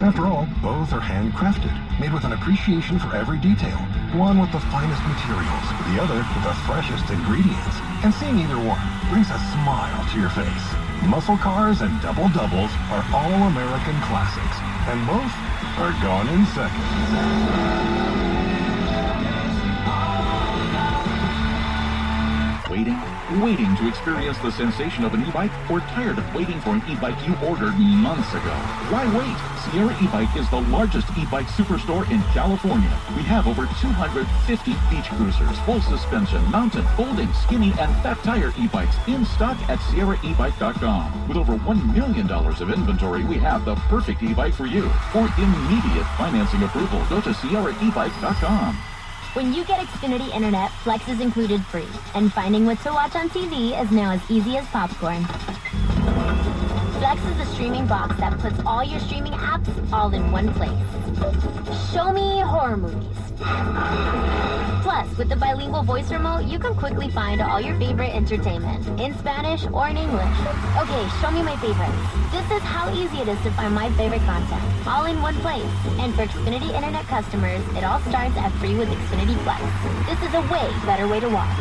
After all, both are handcrafted, made with an appreciation for every detail. One with the finest materials, the other with the freshest ingredients. And seeing either one brings a smile to your face. Muscle cars and double doubles are all-American classics, and both are gone in seconds. Waiting to experience the sensation of an e-bike, or tired of waiting for an e-bike you ordered months ago? Why wait? Sierra e-bike is the largest e-bike superstore in California. We have over 250 beach cruisers, full suspension, mountain, folding, skinny, and fat tire e-bikes in stock at SierraEbike.com. With over $1 million of inventory, we have the perfect e-bike for you. For immediate financing approval, go to SierraEbike.com. When you get Xfinity Internet, Flex is included free, and finding what to watch on TV is now as easy as popcorn. Flex is the streaming box that puts all your streaming apps all in one place. Show me horror movies. Plus, with the bilingual voice remote, you can quickly find all your favorite entertainment, in Spanish or in English. Okay, show me my favorites. This is how easy it is to find my favorite content, all in one place. And for Xfinity Internet customers, it all starts at free with Xfinity Flex. This is a way better way to watch.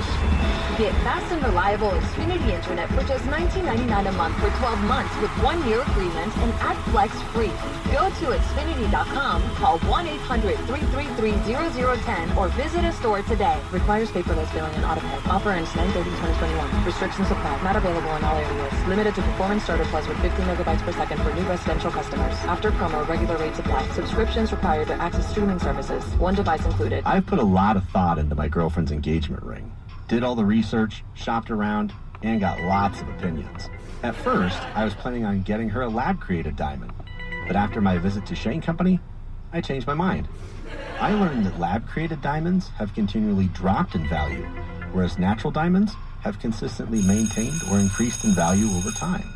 Get fast and reliable Xfinity Internet for just $19.99 a month for 12 months with 1-year agreement and add Flex free. Go to Xfinity.com, call 1-800-333-0010 or visit a store today. Requires paperless billing and autopay. Offer ends 9/30/2021. Restrictions apply. Not available in all areas. Limited to Performance Starter Plus with 50 megabytes per second for new residential customers. After promo, regular rates apply. Subscriptions required to access streaming services. One device included. I've put a lot of thought into my girlfriend's engagement ring. Did all the research, shopped around, and got lots of opinions. At first, I was planning on getting her a lab-created diamond. But after my visit to Shane Company, I changed my mind. I learned that lab-created diamonds have continually dropped in value, whereas natural diamonds have consistently maintained or increased in value over time.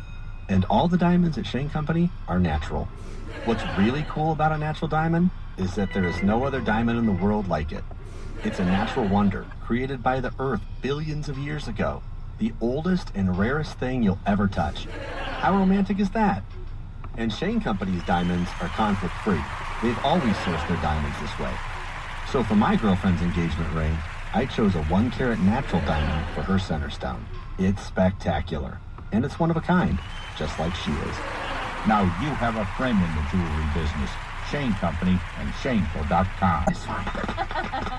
And all the diamonds at Shane Company are natural. What's really cool about a natural diamond is that there is no other diamond in the world like it. It's a natural wonder, created by the Earth billions of years ago. The oldest and rarest thing you'll ever touch. How romantic is that? And Shane Company's diamonds are conflict-free. They've always sourced their diamonds this way. So for my girlfriend's engagement ring, I chose a 1-carat natural diamond for her center stone. It's spectacular. And it's one of a kind, just like she is. Now you have a friend in the jewelry business. Shane Company and Shameful.com. It's fine.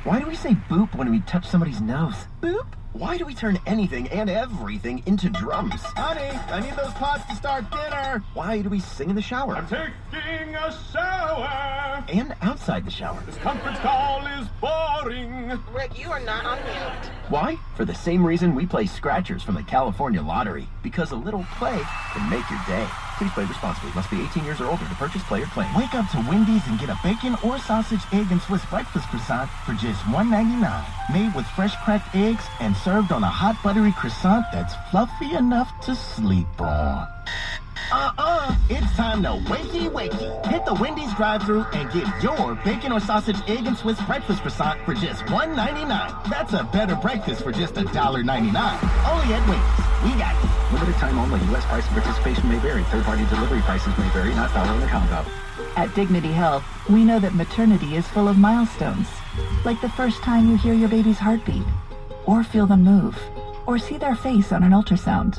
Why do we say boop when we touch somebody's nose? Boop? Why do we turn anything and everything into drums? Honey, I need those pots to start dinner. Why do we sing in the shower? I'm taking a shower. And outside the shower. This conference call is boring. Rick, you are not on mute. Why? For the same reason we play scratchers from the California Lottery. Because a little play can make your day. Please play responsibly. Must be 18 years or older to purchase, play, or claim. Wake up to Wendy's and get a bacon or sausage, egg, and Swiss breakfast croissant for just $1.99. Made with fresh cracked eggs and served on a hot buttery croissant that's fluffy enough to sleep on. It's time to wakey. Hit the Wendy's drive-thru and get your bacon or sausage, egg, and Swiss breakfast croissant for just $1.99. That's a better breakfast for just $1.99. Only at Wendy's. We got it. Limited time only. U.S. price and participation may vary. Third-party delivery prices may vary. Not found in the combo. At Dignity Health, we know that maternity is full of milestones. Like the first time you hear your baby's heartbeat, or feel them move, or see their face on an ultrasound.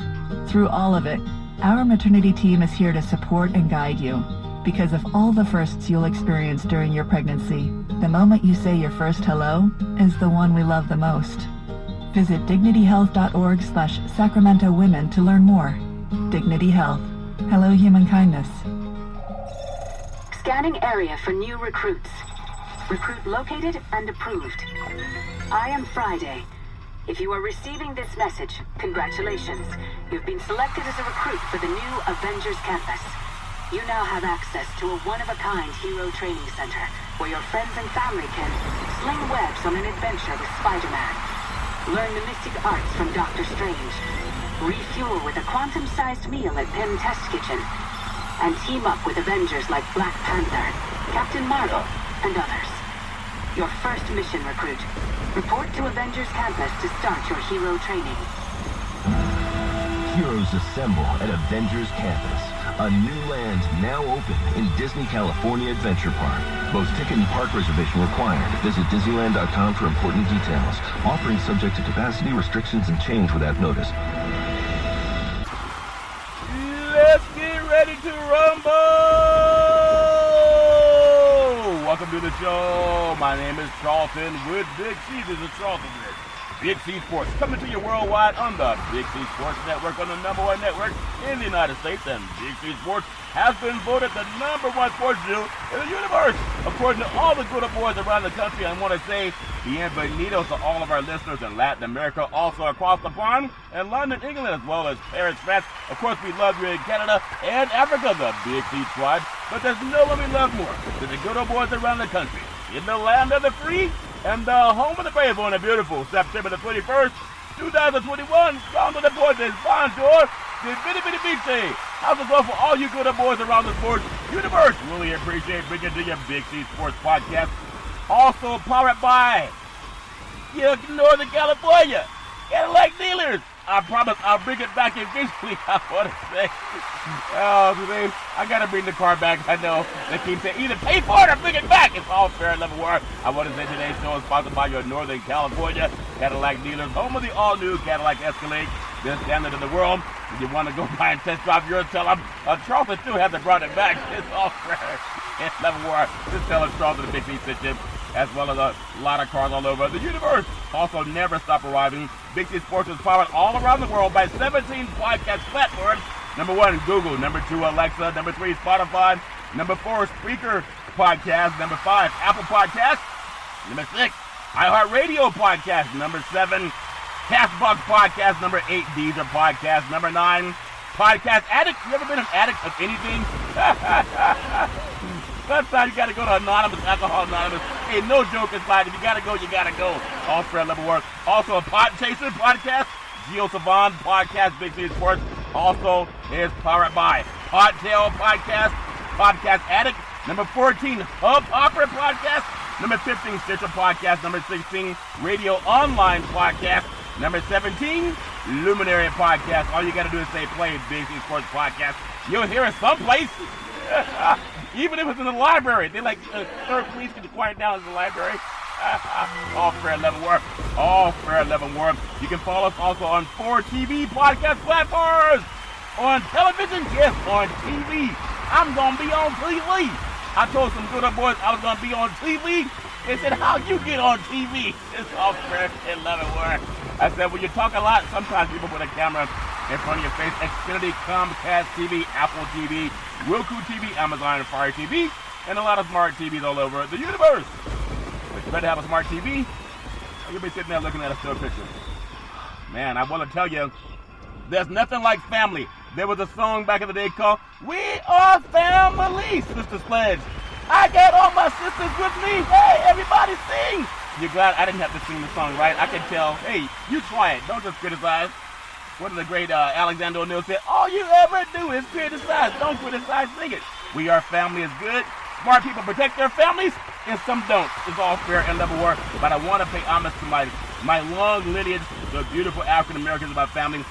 Through all of it, our maternity team is here to support and guide you. Because of all the firsts you'll experience during your pregnancy, the moment you say your first hello is the one we love the most. Visit dignityhealth.org/Sacramento Women to learn more. Dignity Health. Hello, human kindness. Scanning area for new recruits. Recruit located and approved. I am Friday. If you are receiving this message, congratulations. You've been selected as a recruit for the new Avengers campus. You now have access to a one-of-a-kind hero training center where your friends and family can sling webs on an adventure with Spider-Man. Learn the mystic arts from Doctor Strange. Refuel with a quantum-sized meal at Penn Test Kitchen. And team up with Avengers like Black Panther, Captain Marvel, and others. Your first mission, recruit. Report to Avengers Campus to start your hero training. Heroes assemble at Avengers Campus. A new land now open in Disney California Adventure Park. Both ticket and park reservation required. Visit Disneyland.com for important details. Offering subject to capacity, restrictions, and change without notice. Let's get ready to rumble! Welcome to the show. My name is Charlton with Big C. This is Charlton with Big C Sports, coming to you worldwide on the Big C Sports Network, on the #1 network in the United States. And Big C Sports has been voted the #1 sports show in the universe, according to all the good boys around the country. I want to say bienvenidos to all of our listeners in Latin America, also across the pond, and London, England, as well as Paris, France. Of course, we love you in Canada and Africa, the Big C Squad. But there's no one we love more than the good old boys around the country, in the land of the free and the home of the brave on a beautiful September the 21st, 2021. Down to the boys in Bonjour, the bitty bitty beach. How's it going for all you good boys around the sports universe? Really appreciate bringing to your Big C Sports Podcast. Also powered by Northern California Cadillac dealers. I promise I'll bring it back eventually. I want to say, I gotta bring the car back. I know they keep saying either pay for it or bring it back. It's all fair and level war. I want to say today's show is sponsored by your Northern California Cadillac dealers, home of the all-new Cadillac Escalade, the standard in the world. If you want to go buy and test drive yours, tell them Charlton too hasn't brought it back. It's all fair and level war. Just tell them Charlton the Big C sent you, as well as a lot of cars all over the universe. Also, never stop arriving. Big C Sports is powered all around the world by 17 podcast platforms. #1, Google. #2, Alexa. #3, Spotify. #4, Spreaker Podcast. #5, Apple Podcast. #6, iHeartRadio Podcast. #7, Castbox Podcast. #8, Deezer Podcast. #9, Podcast Addict. You ever been an addict of anything? Sometimes you gotta go to Anonymous, Alcohol Anonymous. Hey, no joke inside. If you gotta go, you gotta go. All spread level work. Also a Pod Chaser podcast, Geo Savan Podcast, Big C Sports. Also is powered by Podtail Podcast, Podcast Addict. #14, Hub Opera Podcast. #15, Stitcher Podcast. #16, Radio Online Podcast. #17, Luminary Podcast. All you gotta do is say play Big C Sports Podcast. You'll hear it someplace. Even if it's in the library. They like, sir, please could you quiet down in the library? All fair level work. All fair level work. You can follow us also on 4 TV podcast platforms. On television, yes, on TV. I'm going to be on TV. I told some good old boys I was going to be on TV. They said, how you get on TV? It's all fair and level work. I said, well, you talk a lot. Sometimes people put a camera in front of your face. Xfinity, Comcast TV, Apple TV, Roku TV, Amazon and Fire TV, and a lot of smart TVs all over the universe. But you better have a smart TV, or you'll be sitting there looking at a still picture. Man, I want to tell you, there's nothing like family. There was a song back in the day called We Are Family, Sister Sledge. I got all my sisters with me. Hey, everybody sing. You're glad I didn't have to sing the song, right? I can tell, hey, you try it. Don't just criticize. What did the great Alexander O'Neal say? All you ever do is criticize. Don't criticize, sing it. We Are Family is good. Smart people protect their families, and some don't. It's all fair and level work. But I want to pay homage to my long lineage, the beautiful African Americans of my family.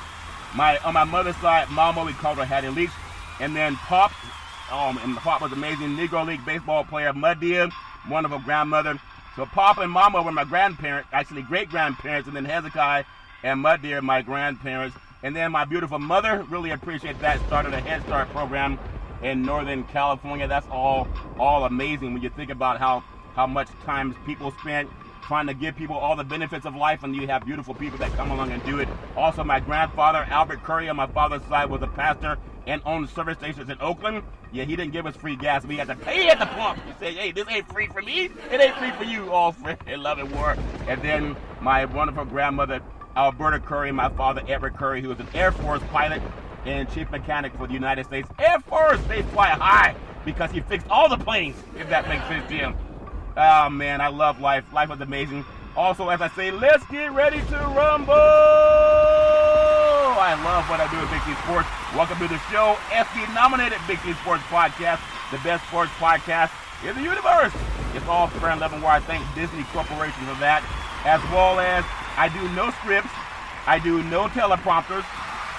On my mother's side, Mama, we called her Hattie Leach. And then Pop, and Pop was amazing Negro League baseball player. Mudia, wonderful grandmother. So Pop and Mama were my grandparents, actually great-grandparents, and then Hezekiah and Mudia, my grandparents. And then my beautiful mother, really appreciate that, started a Head Start program in Northern California. That's all amazing when you think about how much time people spent trying to give people all the benefits of life, and you have beautiful people that come along and do it. Also, my grandfather, Albert Curry, on my father's side, was a pastor and owned service stations in Oakland. Yeah, he didn't give us free gas. We had to pay at the pump. He said, hey, this ain't free for me. It ain't free for you. All free and love and war. And then my wonderful grandmother, Alberta Curry, my father, Edward Curry, who was an Air Force pilot and chief mechanic for the United States Air Force. They fly high because he fixed all the planes, if that makes sense to him. Oh, man, I love life. Life was amazing. Also, as I say, let's get ready to rumble. I love what I do at Big C Sports. Welcome to the show. Espy-nominated Big C Sports Podcast, the best sports podcast in the universe. It's all fair and level where I thank Disney Corporation for that, as well as I do no scripts. I do no teleprompters.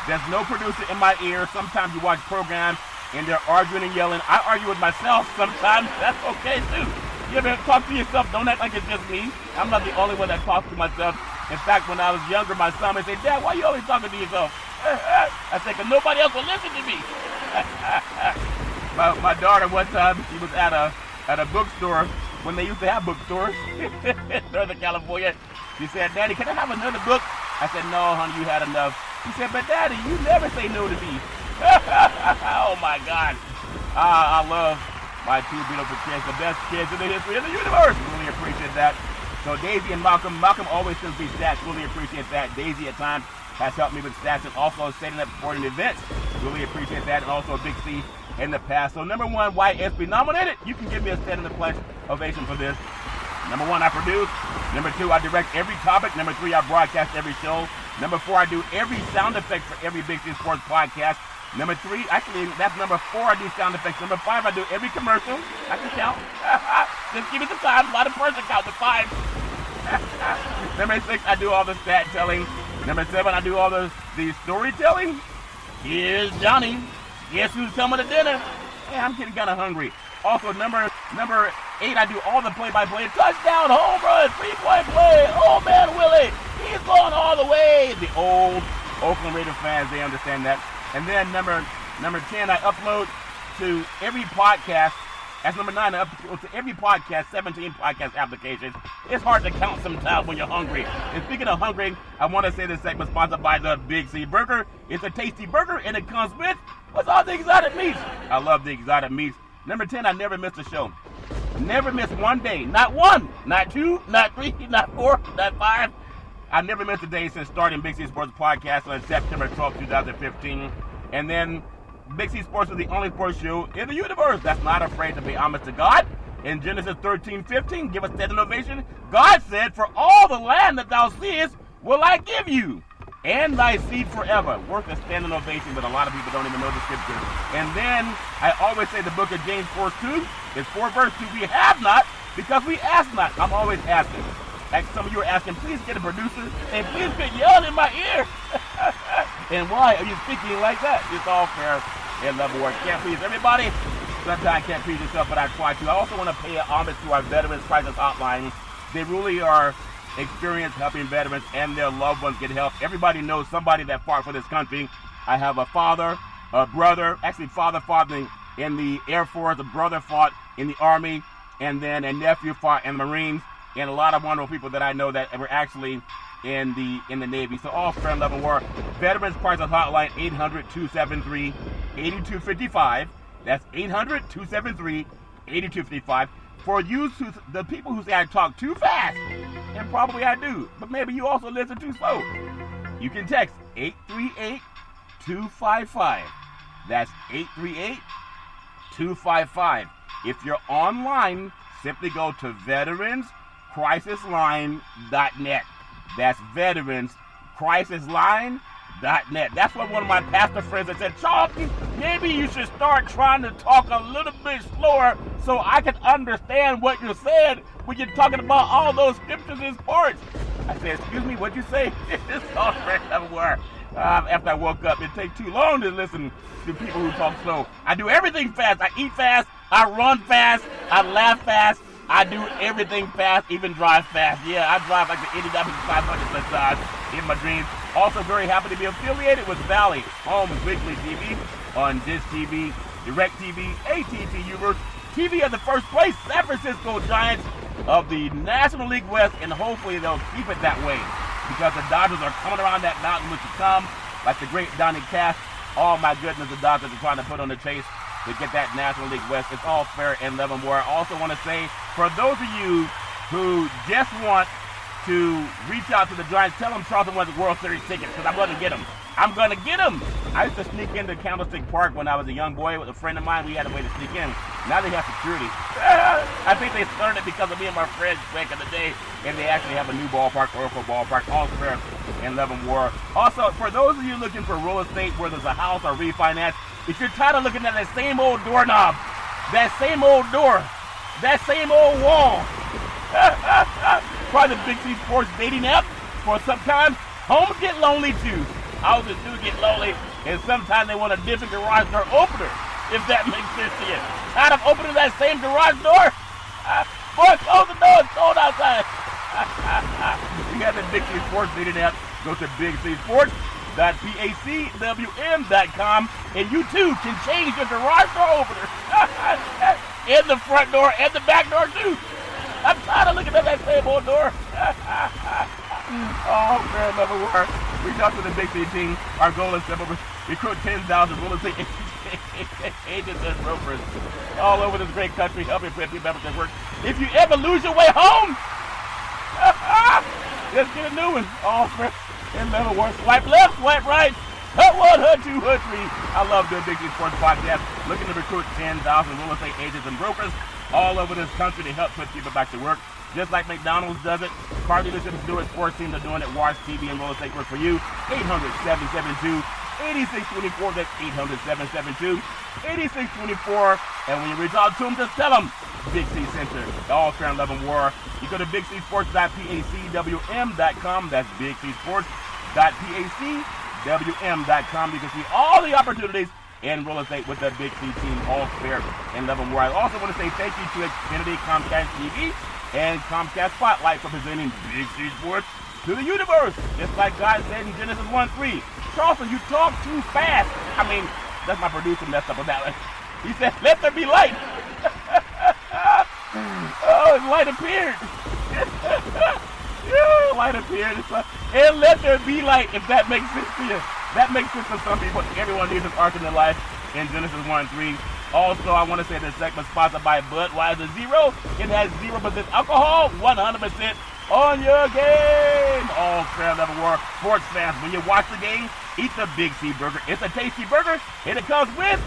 There's no producer in my ear. Sometimes you watch programs and they're arguing and yelling. I argue with myself sometimes. That's okay too. You ever talk to yourself? Don't act like it's just me. I'm not the only one that talks to myself. In fact, when I was younger, my son would say, Dad, why are you always talking to yourself? I said, because nobody else will listen to me. my daughter, one time, she was at a bookstore when they used to have bookstores in Northern California. She said, Daddy, can I have another book? I said, no, honey, you had enough. She said, but Daddy, you never say no to me. Oh, my God. I love my two beautiful kids, the best kids in the history of the universe. Really appreciate that. So Daisy and Malcolm always sends me stats. Really appreciate that. Daisy at times has helped me with stats and also setting up sporting events. Really appreciate that. And also Big C in the past. So number one, why Espy nominated? You can give me a standing pledge ovation for this. Number one, I produce. Number two, I direct every topic. Number three, I broadcast every show. Number four, I do every sound effect for every Big C Sports podcast. Number three, actually, that's number four, I do sound effects. Number five, I do every commercial. I can count. Just give me some time. A lot of person count to five. Number six, I do all the stat telling. Number seven, I do all the storytelling. Here's Johnny. Guess who's coming to dinner? Hey, I'm getting kind of hungry. Also, number eight, I do all the play-by-play. Touchdown, home run, three-point play. Oh, man, Willie, he's going all the way. The old Oakland Raider fans, they understand that. And then number 10, I upload to every podcast. That's number 9, I upload to every podcast, 17 podcast applications. It's hard to count sometimes when you're hungry. And speaking of hungry, I want to say this segment sponsored by the Big C Burger. It's a tasty burger, and it comes with what's all the exotic meats. I love the exotic meats. Number 10, I never missed a show. Never missed one day. Not one, not two, not three, not four, not five. I never missed a day since starting Big C Sports Podcast on September 12, 2015. And then Big C Sports is the only sports show in the universe that's not afraid to be honest to God. In Genesis 13:15, give a standing ovation. God said, for all the land that thou seest will I give you, and thy seed forever. Worth a standing ovation, but a lot of people don't even know the scripture. And then I always say the book of James 4:2 is 4 verse 2. We have not because we ask not. I'm always asking. Like some of you are asking, please get a producer and please quit yelling in my ear. And why are you speaking like that? It's all fair and love work. Can't please everybody. Sometimes can't please yourself, but I try to. I also want to pay homage to our Veterans Crisis Hotline. They really are experienced helping veterans and their loved ones get help. Everybody knows somebody that fought for this country. I have a father, a brother, actually father fought in the Air Force, a brother fought in the Army, and then a nephew fought in the Marines, and a lot of wonderful people that I know that were actually in the Navy. So all fair and love and war. Veterans Crisis Hotline, 800-273-8255. That's 800-273-8255. For you, the people who say I talk too fast, and probably I do, but maybe you also listen too slow, you can text 838-255. That's 838-255. If you're online, simply go to veteranscrisisline.net. That's veteranscrisisline.net. That's what one of my pastor friends had said, Charlton, maybe you should start trying to talk a little bit slower so I can understand what you said when you're talking about all those scriptures and sports. I said, excuse me, what'd you say? It's all fresh everywhere. After I woke up, it takes too long to listen to people who talk slow. I do everything fast. I eat fast. I run fast. I laugh fast. I do everything fast, even drive fast. Yeah, I drive like the 500 sometimes in my dreams. Also very happy to be affiliated with Valley Home Weekly TV on Dish TV, Direct TV, AT&T Universe, TV of the first place, San Francisco Giants of the National League West, and hopefully they'll keep it that way because the Dodgers are coming around that mountain with you come, like the great Donnie Cash. Oh my goodness, the Dodgers are trying to put on the chase to get that National League West. It's all fair and love and war. I also want to say, for those of you who just want to reach out to the Giants, tell them Charlton wants World Series tickets, because I'm going to get them. I'm going to get them. I used to sneak into Candlestick Park when I was a young boy with a friend of mine. We had a way to sneak in. Now they have security. I think they started it because of me and my friends back in the day, and they actually have a new ballpark, Oracle Ballpark, all fair and love and war. Also, for those of you looking for real estate, whether it's a house or refinance, if you're tired of looking at that same old doorknob, that same old door, that same old wall, try the Big C Sports dating app. For sometimes homes get lonely too. Houses do get lonely, and sometimes they want a different garage door opener. if that makes sense to you. Tired of opening that same garage door? Boy, close the door, it's cold outside. You got the Big C Sports meeting app. Go to bigcsports.pacwm.com and you too can change your garage door opener. And the front door and the back door too. I'm tired of looking at that same old door. Oh, man, never work. Reach out to the Big C team. Our goal is to recruit 10,000 real estate agents and brokers all over this great country, helping people members at work. If you ever lose your way home, just get a new one. All fresh and never work. Swipe left, swipe right. Hut 1, Hut 2, Hut 3. I love the Big C Sports Podcast. Looking to recruit 10,000 real estate agents and brokers all over this country to help put people back to work. Just like McDonald's does it, car dealerships do it, sports teams are doing it, watch TV and real estate work for you. 800-772-8624. That's 800-772-8624. And when you reach out to them, just tell them Big C Center, all fair and love and war. You go to bigcsports.pacwm.com. That's bigcsports.pacwm.com. You can see all the opportunities in real estate with the Big C team, all fair and love and war. I also want to say thank you to Xfinity, Comcast TV, and Comcast Spotlight for presenting Big C Sports to the universe. Just like God said in Genesis 1:3. Charleston, you talk too fast. I mean, that's my producer messed up with that one. He said, let there be light. Oh, light appeared. Yeah, light appeared. And let there be light, if that makes sense to you. That makes sense to some people. Everyone needs an ark in their life in Genesis 1:3. Also, I want to say this segment sponsored by Budweiser Zero. It has 0% alcohol, 100% on your game. All fair level war. Sports fans, when you watch the game, eat the Big C burger. It's a tasty burger, and it comes with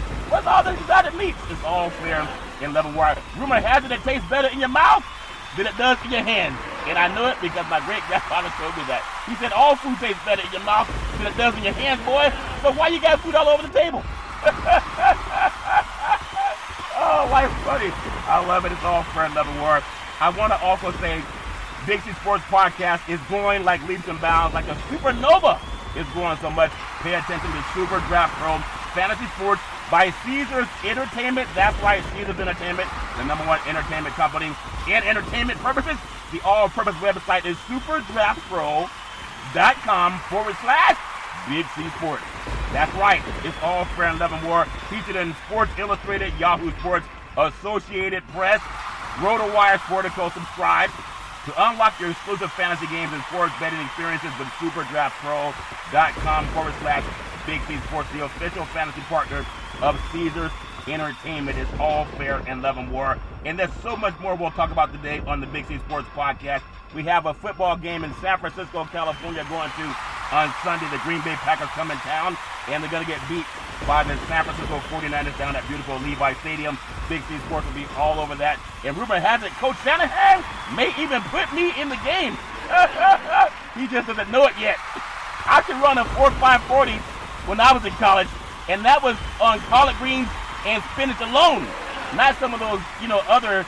all the exotic meats. It's all fair and level war. Rumor has it tastes better in your mouth than it does in your hand. And I know it because my great-grandfather told me that. He said all food tastes better in your mouth than it does in your hands, boy. So why you got food all over the table? Oh, life's funny. I love it. It's all fair and level war. I want to also say Big C Sports Podcast is growing like leaps and bounds, like a supernova is growing so much. Pay attention to Super Draft Pro Fantasy Sports by Caesars Entertainment. That's right, Caesars Entertainment, the #1 entertainment company in entertainment purposes. The all-purpose website is superdraftpro.com/Big C Sports. That's right, it's all fair and love and war. Featured in Sports Illustrated, Yahoo Sports, Associated Press, RotoWire, Sportico. Subscribe to unlock your exclusive fantasy games and sports betting experiences with superdraftpro.com/Big C Sports, the official fantasy partner of Caesars Entertainment. Is all fair and love and war. And there's so much more we'll talk about today on the Big C Sports Podcast. We have a football game in San Francisco, California going to on Sunday. The Green Bay Packers come in town, and they're going to get beat by the San Francisco 49ers down at beautiful Levi Stadium. Big C Sports will be all over that. And rumor has it, Coach Shanahan may even put me in the game. He just doesn't know it yet. I could run a 4.5 40 when I was in college, and that was on collard greens and spinach alone. Not some of those, other,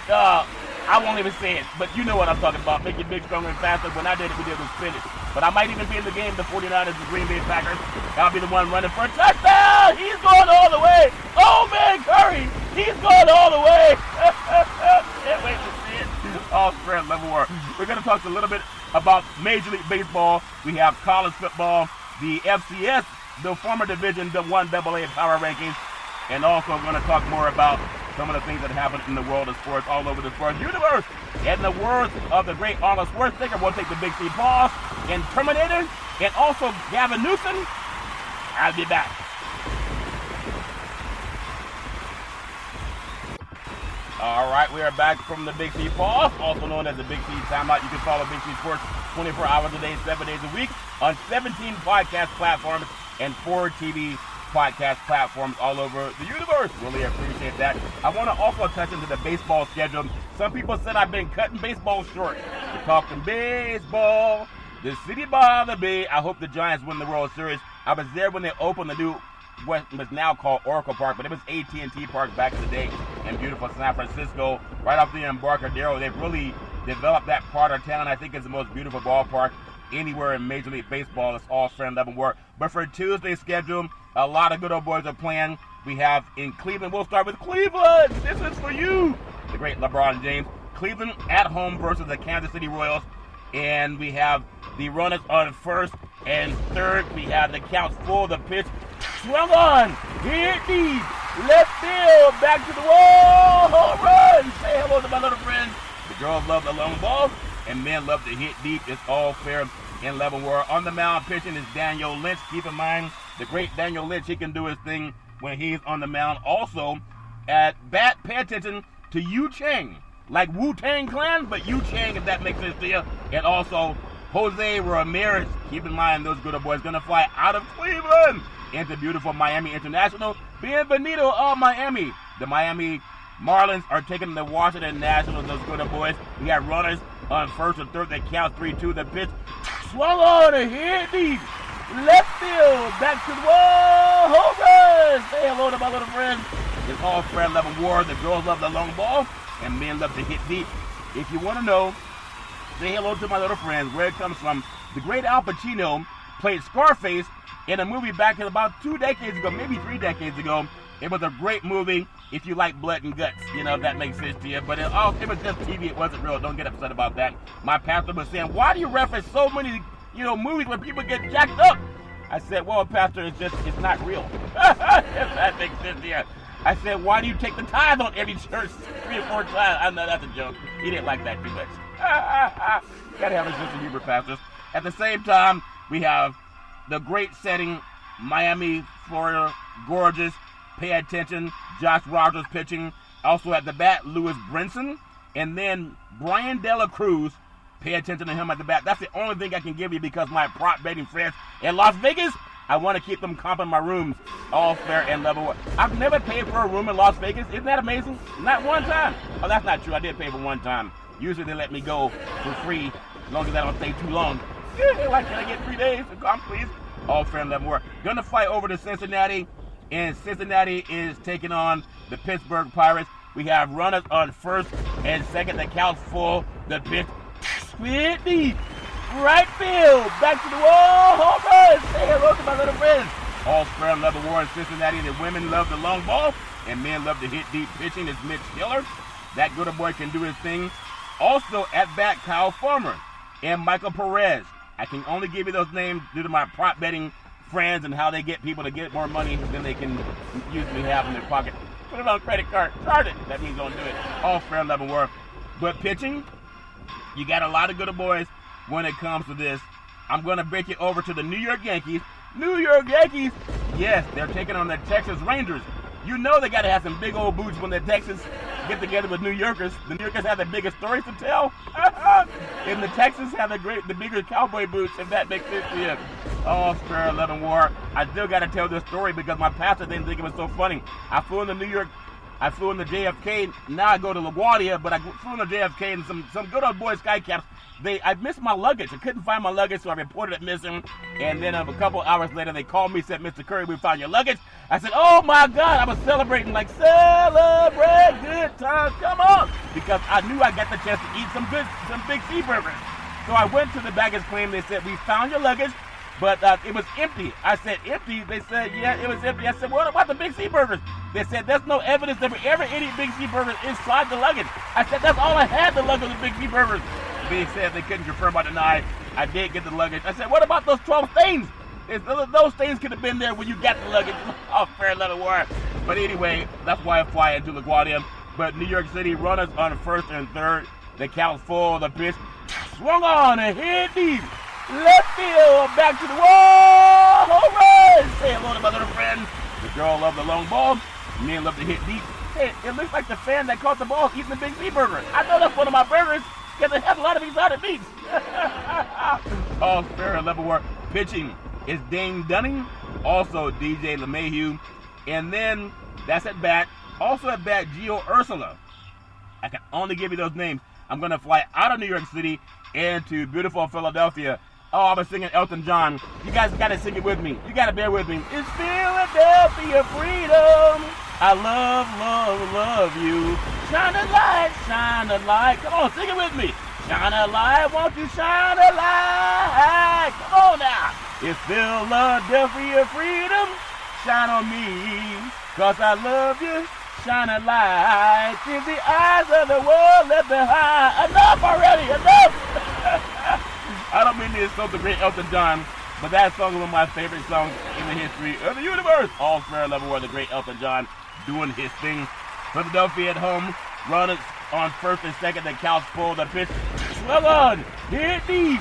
I won't even say it, but you know what I'm talking about. Make it big, stronger, and faster. When I did it, we did it with spinach. But I might even be in the game, the 49ers, the Green Bay Packers. I'll be the one running for a touchdown. He's going all the way. Oh, man, Curry. He's going all the way. Can't wait to see it. All spread level war. We're going to talk a little bit about Major League Baseball. We have college football, the FCS, the former Division I AA power rankings, and also going to talk more about some of the things that happen in the world of sports all over the sports universe. In the words of the great Arnold Schwarzenegger, we'll take the Big C pause in Terminator, and also Gavin Newsom. I'll be back. All right, we are back from the Big C pause, also known as the Big C timeout. You can follow Big C Sports 24 hours a day, 7 days a week on 17 podcast platforms and 4 TV podcast platforms all over the universe. Really appreciate that. I want to also touch into the baseball schedule. Some people said I've been cutting baseball short. We're talking baseball, the city by the bay. I hope the Giants win the World Series. I was there when they opened the new, what was now called Oracle Park, but it was AT&T Park back in the day in beautiful San Francisco, right off the Embarcadero. They've really developed that part of town. I think it's the most beautiful ballpark anywhere in Major League Baseball. It's all fair and level work. But for Tuesday's schedule, a lot of good old boys are playing. we have in Cleveland. We'll start with Cleveland. This is for you, the great LeBron James. Cleveland at home versus the Kansas City Royals. And we have the runners on first and third. We have the counts full. The pitch swung on. Hit deep. Left field. Back to the wall. Home run. Say hello to my little friends. The girls love the long ball, and men love to hit deep. It's all fair in level war. On the mound pitching is Daniel Lynch. Keep in mind, the great Daniel Lynch, he can do his thing when he's on the mound. Also, at bat, pay attention to Yu Chang. Like Wu-Tang Clan, but Yu Chang, if that makes sense to you. And also, Jose Ramirez. Keep in mind, those good boys going to fly out of Cleveland into beautiful Miami International. Bienvenido a Miami. The Miami Marlins are taking the Washington Nationals, those good boys. We got runners on first and third. They count 3-2. The pitch swung on a hit deep. Left field. Back to the wall. Home run. Say hello to my little friends. It's all fair level war. The girls love the long ball, and men love to hit deep. If you want to know, say hello to my little friends, where it comes from. The great Al Pacino played Scarface in a movie back in about 2 decades ago, maybe 3 decades ago. It was a great movie if you like blood and guts, you know, if that makes sense to you. But it was just TV. It wasn't real. Don't get upset about that. My pastor was saying, why do you reference so many, movies where people get jacked up? I said, well, Pastor, it's not real. If that makes sense to you. I said, why do you take the tithe on every church 3 or 4 times? I know that's a joke. He didn't like that too much. Gotta have a sense of humor, pastors. At the same time, we have the great setting, Miami, Florida, gorgeous. Pay attention, Josh Rogers pitching. Also at the bat, Lewis Brinson. And then Brian De La Cruz. Pay attention to him at the bat. That's the only thing I can give you because my prop betting friends in Las Vegas, I want to keep them comping my rooms. All fair and level. I've never paid for a room in Las Vegas. Isn't that amazing? Not one time. Oh, that's not true. I did pay for one time. Usually they let me go for free as long as I don't stay too long. Yeah, like, can I get 3 days? Come, please. All fair and level war. Gonna fly over to Cincinnati. And Cincinnati is taking on the Pittsburgh Pirates. We have runners on first and second. The count's full. The pitch hit deep. Right field. Back to the wall. Home run. Say hello to my little friends. All fair and level war in Cincinnati. The women love the long ball, and men love to hit deep pitching. It's Mitch Hiller. That good boy can do his thing. Also at bat, Kyle Farmer and Michael Perez. I can only give you those names due to my prop betting friends and how they get people to get more money than they can usually have in their pocket. Put it on a credit card. Charge it. That means don't do it. All fair level work. But pitching, you got a lot of good boys when it comes to this. I'm going to break it over to the New York Yankees. New York Yankees, yes, they're taking on the Texas Rangers. You know they got to have some big old boots when the Texans get together with New Yorkers. The New Yorkers have the biggest stories to tell. And the Texans have the bigger cowboy boots, if that makes sense to you. Oh, fair 11 war. I still got to tell this story because my pastor didn't think it was so funny. I flew into New York. I flew into JFK. Now I go to LaGuardia, but I flew into JFK and some good old boy skycaps. I missed my luggage. I couldn't find my luggage, so I reported it missing. And then a couple hours later, they called me, said, Mr. Curry, we found your luggage. I said, oh my God, I was celebrating, like, celebrate good times, come on. Because I knew I got the chance to eat some big sea burgers. So I went to the baggage claim. They said, we found your luggage, but it was empty. I said, empty? They said, yeah, it was empty. I said, what about the big sea burgers? They said, there's no evidence that we ever ate big sea burgers inside the luggage. I said, that's all I had, the luggage of the big sea burgers. They said they couldn't confirm or deny. I did get the luggage. I said, what about those 12 stains? Those stains could have been there when you got the luggage. Oh, fair little word. But anyway, that's why I fly into LaGuardia. But New York City runners on first and third. The count full. The pitch swung on and hit deep. Left field. Back to the wall. Home run. Say hello to my little friend. The girl loved the long ball. Men love to hit deep. Hey, it looks like the fan that caught the ball eating the big sea burger. I know that's one of my burgers. Because it has a lot of exotic meats. Oh, fair level work. Pitching is Dane Dunning. Also DJ LeMahieu. And then that's at bat. Also at bat, Gio Ursula. I can only give you those names. I'm going to fly out of New York City into beautiful Philadelphia. Oh, I was singing Elton John. You guys got to sing it with me. You got to bear with me. It's Philadelphia freedom. I love, love, love you. Shine a light, shine a light. Come on, sing it with me. Shine a light, won't you shine a light? Come on now. It's Philadelphia freedom. Shine on me. 'cause I love you. Shine a light in the eyes of the world left behind. Enough already, enough! I don't mean to insult the great Elton John, but that song is one of my favorite songs in the history of the universe. All fair level where the great Elton John doing his thing. Philadelphia at home, runners on first and second. The Cows pull the pitch. Swung on, hit deep,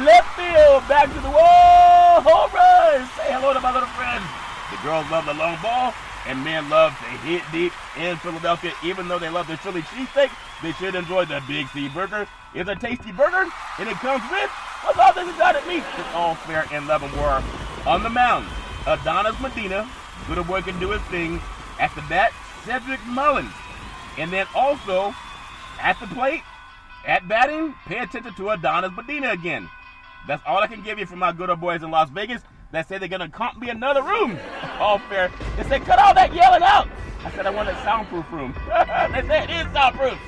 left field, back to the wall, home run. Say hello to my little friends. The girls love the long ball, and men love to hit deep in Philadelphia. Even though they love the Philly cheesesteak, they should enjoy the Big C burger. It's a tasty burger, and it comes with all this exotic meat. It's all fair and leavenworth. On the mound, Adonis Medina, good boy can do his thing. At the bat, Cedric Mullins. And then also, at the plate, at batting, pay attention to Adonis Medina again. That's all I can give you from my good old boys in Las Vegas that say they're going to comp me another room. All fair. They said, cut all that yelling out. I said, I want a soundproof room. They said, it is soundproof.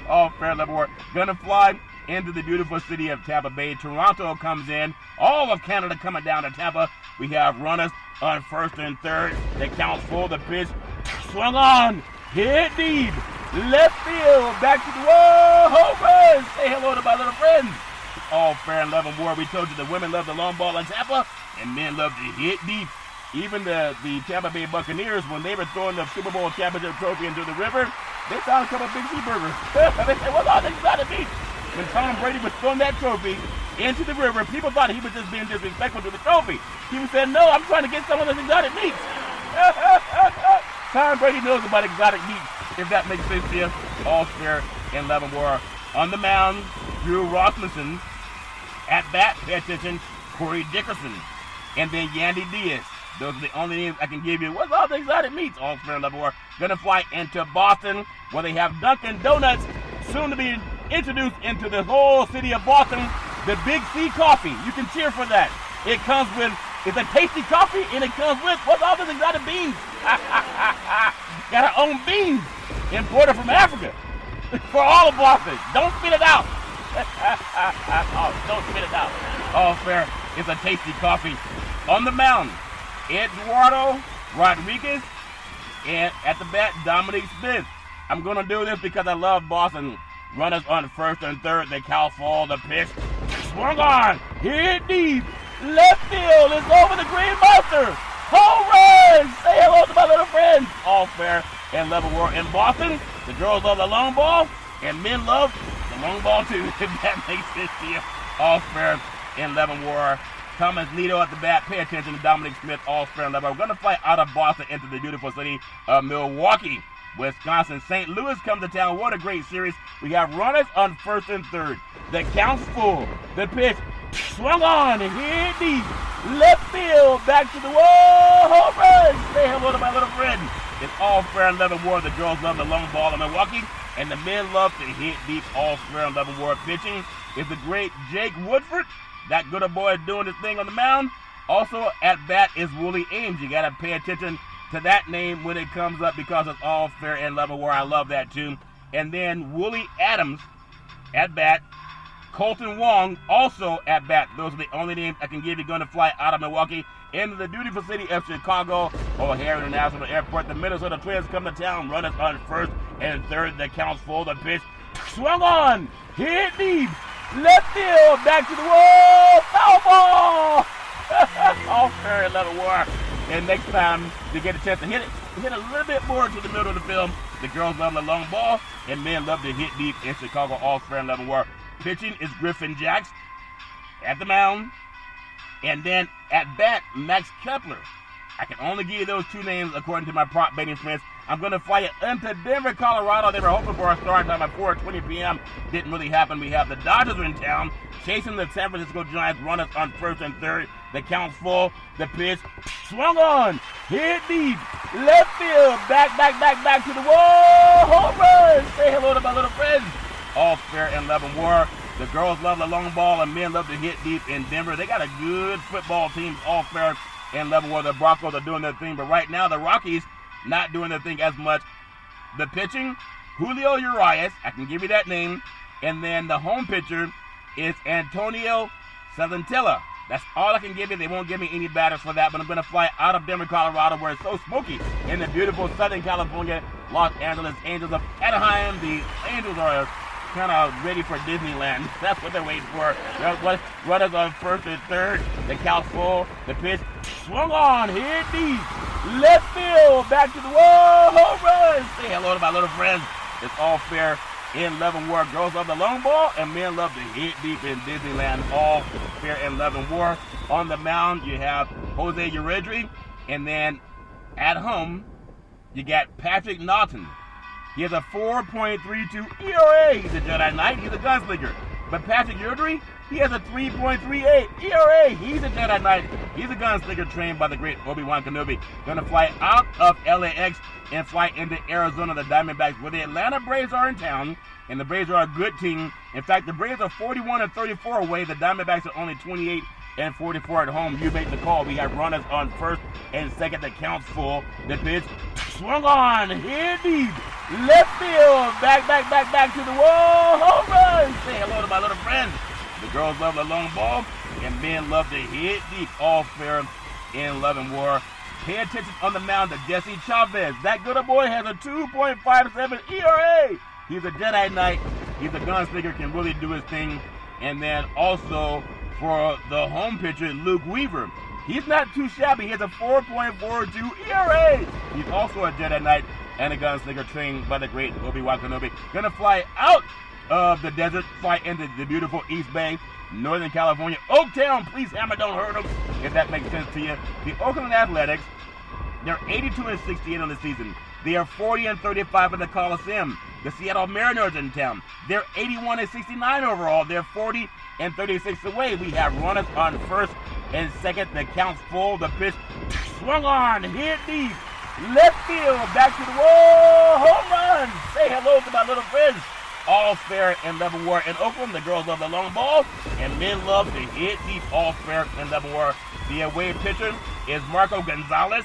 All fair, level. Gonna fly into the beautiful city of Tampa Bay. Toronto comes in. All of Canada coming down to Tampa. We have runners on first and third. They count full. The pitch swung on. Hit deep. Left field. Back to the wall. Home run. Say hello to my little friends. All fair and level war. We told you the women love the long ball in Tampa, and men love to hit deep. Even the Tampa Bay Buccaneers, when they were throwing the Super Bowl championship trophy into the river, they found a couple of Big C burgers. They said, what's all this got to be? When Tom Brady was throwing that trophy into the river, people thought he was just being disrespectful to the trophy. He was saying, no, I'm trying to get some of this exotic meat. Tom Brady knows about exotic meat, if that makes sense to you. All fair and level war. On the mound, Drew Rossmanson. At bat, pay attention, Corey Dickerson. And then Yandy Diaz. Those are the only names I can give you. What's all the exotic meats? All fair and level war. Gonna fly into Boston, where they have Dunkin' Donuts, soon to be introduced into the whole city of Boston. The Big C coffee. You can cheer for that. It comes with, it's a tasty coffee, and it comes with, what's all those exotic beans? Got our own beans imported from Africa for all of Boston. Don't spit it out. Oh, don't spit it out. All fair. It's a tasty coffee. On the mound, Eduardo Rodriguez, and at the bat, Dominic Smith. I'm going to do this because I love Boston. Runners on first and third. The cow fall. The pitch swung on. Hit deep. Left field is over the Green Monster. Home run. Say hello to my little friends. All fair and level war in Boston. The girls love the long ball, and men love the long ball too, if that makes sense to you. All fair and level war. Thomas Nito at the bat. Pay attention to Dominic Smith. All fair and level. We're going to fly out of Boston into the beautiful city of Milwaukee, Wisconsin. St. Louis comes to town. What a great series. We have runners on first and third. The count's full. The pitch swung on. Hit deep. Left field. Back to the wall. Home run. Say hello to my little friend. It's all fair and level war. The girls love the long ball in Milwaukee, and the men love to hit deep. All fair and level war. Pitching is the great Jake Woodford. That good boy doing his thing on the mound. Also at bat is Willie Ames. You got to pay attention to that name when it comes up because it's all fair and level war. I love that too. And then Willie Adams at bat. Colton Wong also at bat. Those are the only names I can give you. Going to fly out of Milwaukee into the beautiful city of Chicago O'Hare International Airport. The Minnesota Twins come to town. Runners on first and third. The count's full. The pitch swung on. Hit deep. Left field. Back to the wall. Foul ball. All fair and level war. And next time they get a chance to hit a little bit more to the middle of the field. The girls love the long ball, and men love to hit deep in Chicago. All fair and level war. Pitching is Griffin Jacks at the mound. And then at bat, Max Kepler. I can only give you those two names according to my prop betting friends. I'm going to fly it into Denver, Colorado. They were hoping for a start time at 4:20 p.m. Didn't really happen. We have the Dodgers in town chasing the San Francisco Giants. Runners on first and third. The count's full. The pitch swung on. Hit deep. Left field. Back to the wall. Home run. Say hello to my little friends. All fair and level war. The girls love the long ball, and men love to hit deep in Denver. They got a good football team. All fair and level war. The Broncos are doing their thing, but right now the Rockies not doing their thing as much. The pitching, Julio Urias, I can give you that name. And then the home pitcher is Antonio Salantella. That's all I can give you. They won't give me any batters for that, but I'm going to fly out of Denver, Colorado, where it's so smoky in the beautiful Southern California, Los Angeles Angels of Anaheim. The Angels are kind of ready for Disneyland. That's what they're waiting for. Runners on first and third. The count's full. The pitch swung on. Hit deep. Left field. Back to the wall. Home run. Say hello to my little friends. It's all fair in love and war. Girls love the long ball, and men love to hit deep in Disneyland. All fair in love and war. On the mound, you have Jose Urridry, and then at home, you got Patrick Naughton. He has a 4.32 ERA. He's a Jedi Knight. He's a gunslinger. But Patrick Urridry, he has a 3.38 ERA. He's a Jedi Knight. He's a gunslinger trained by the great Obi-Wan Kenobi. Going to fly out of LAX and fly into Arizona, the Diamondbacks, where the Atlanta Braves are in town. And the Braves are a good team. In fact, the Braves are 41-34 away. The Diamondbacks are only 28-44 at home. You make the call. We have runners on first and second. The count's full. The pitch swung on. Hit deep. Left field. Back to the wall. Home run. Say hello to my little friends. The girls love the long ball, and men love to hit deep. All fair in love and war. Pay attention on the mound to Jesse Chavez. That good boy has a 2.57 ERA. He's a Jedi Knight. He's a gunslinger, can really do his thing. And then also for the home pitcher, Luke Weaver. He's not too shabby. He has a 4.42 ERA. He's also a Jedi Knight and a gunslinger trained by the great Obi-Wan Kenobi. Gonna fly out of the desert, fly into the beautiful East Bay, Northern California. Oaktown, please hammer, don't hurt them, if that makes sense to you. The Oakland Athletics, they're 82-68 on the season. They are 40-35 in the Coliseum. The Seattle Mariners in town, they're 81-69 overall. They're 40-36 away. We have runners on first and second. The count's full. The pitch swung on, hit deep, left field, back to the wall, home run. Say hello to my little friends. All fair and level war in Oakland. The girls love the long ball, and men love to hit deep. All fair and level war. The away pitcher is Marco Gonzalez,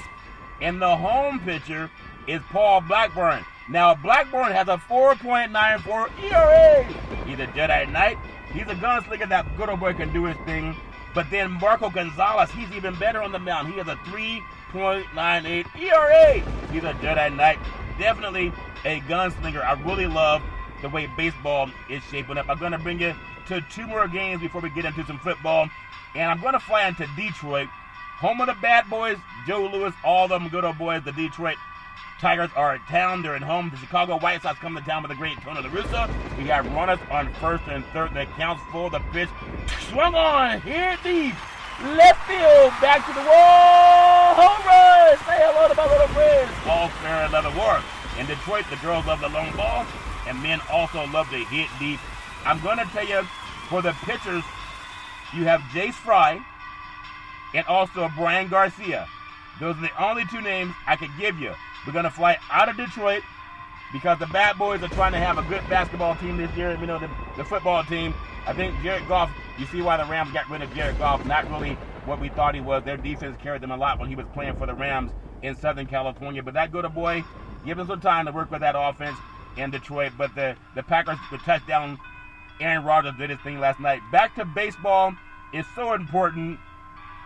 and the home pitcher is Paul Blackburn. Now, Blackburn has a 4.94 ERA. He's a Jedi Knight. He's a gunslinger. That good old boy can do his thing. But then Marco Gonzalez, he's even better on the mound. He has a 3.98 ERA. He's a Jedi Knight. Definitely a gunslinger. I really love the way baseball is shaping up. I'm going to bring you to two more games before we get into some football. And I'm going to fly into Detroit, home of the bad boys, Joe Louis, all of them good old boys. The Detroit Tigers are in town. They're at home. The Chicago White Sox come to town with the great Tony La Russa. We have runners on first and third. The count's full. The pitch swung on. Hit deep. Left field. Back to the wall. Home run. Say hello to my little friends. All fair and leather war. In Detroit, the girls love the long ball, and men also love to hit deep. I'm going to tell you, for the pitchers, you have Jace Fry and also Brian Garcia. Those are the only two names I could give you. We're going to fly out of Detroit because the bad boys are trying to have a good basketball team this year. You know, the football team. I think Jared Goff, you see why the Rams got rid of Jared Goff. Not really what we thought he was. Their defense carried them a lot when he was playing for the Rams in Southern California. But that good boy, give him some time to work with that offense in Detroit. But the Packers, the touchdown, Aaron Rodgers did his thing last night. Back to baseball is so important.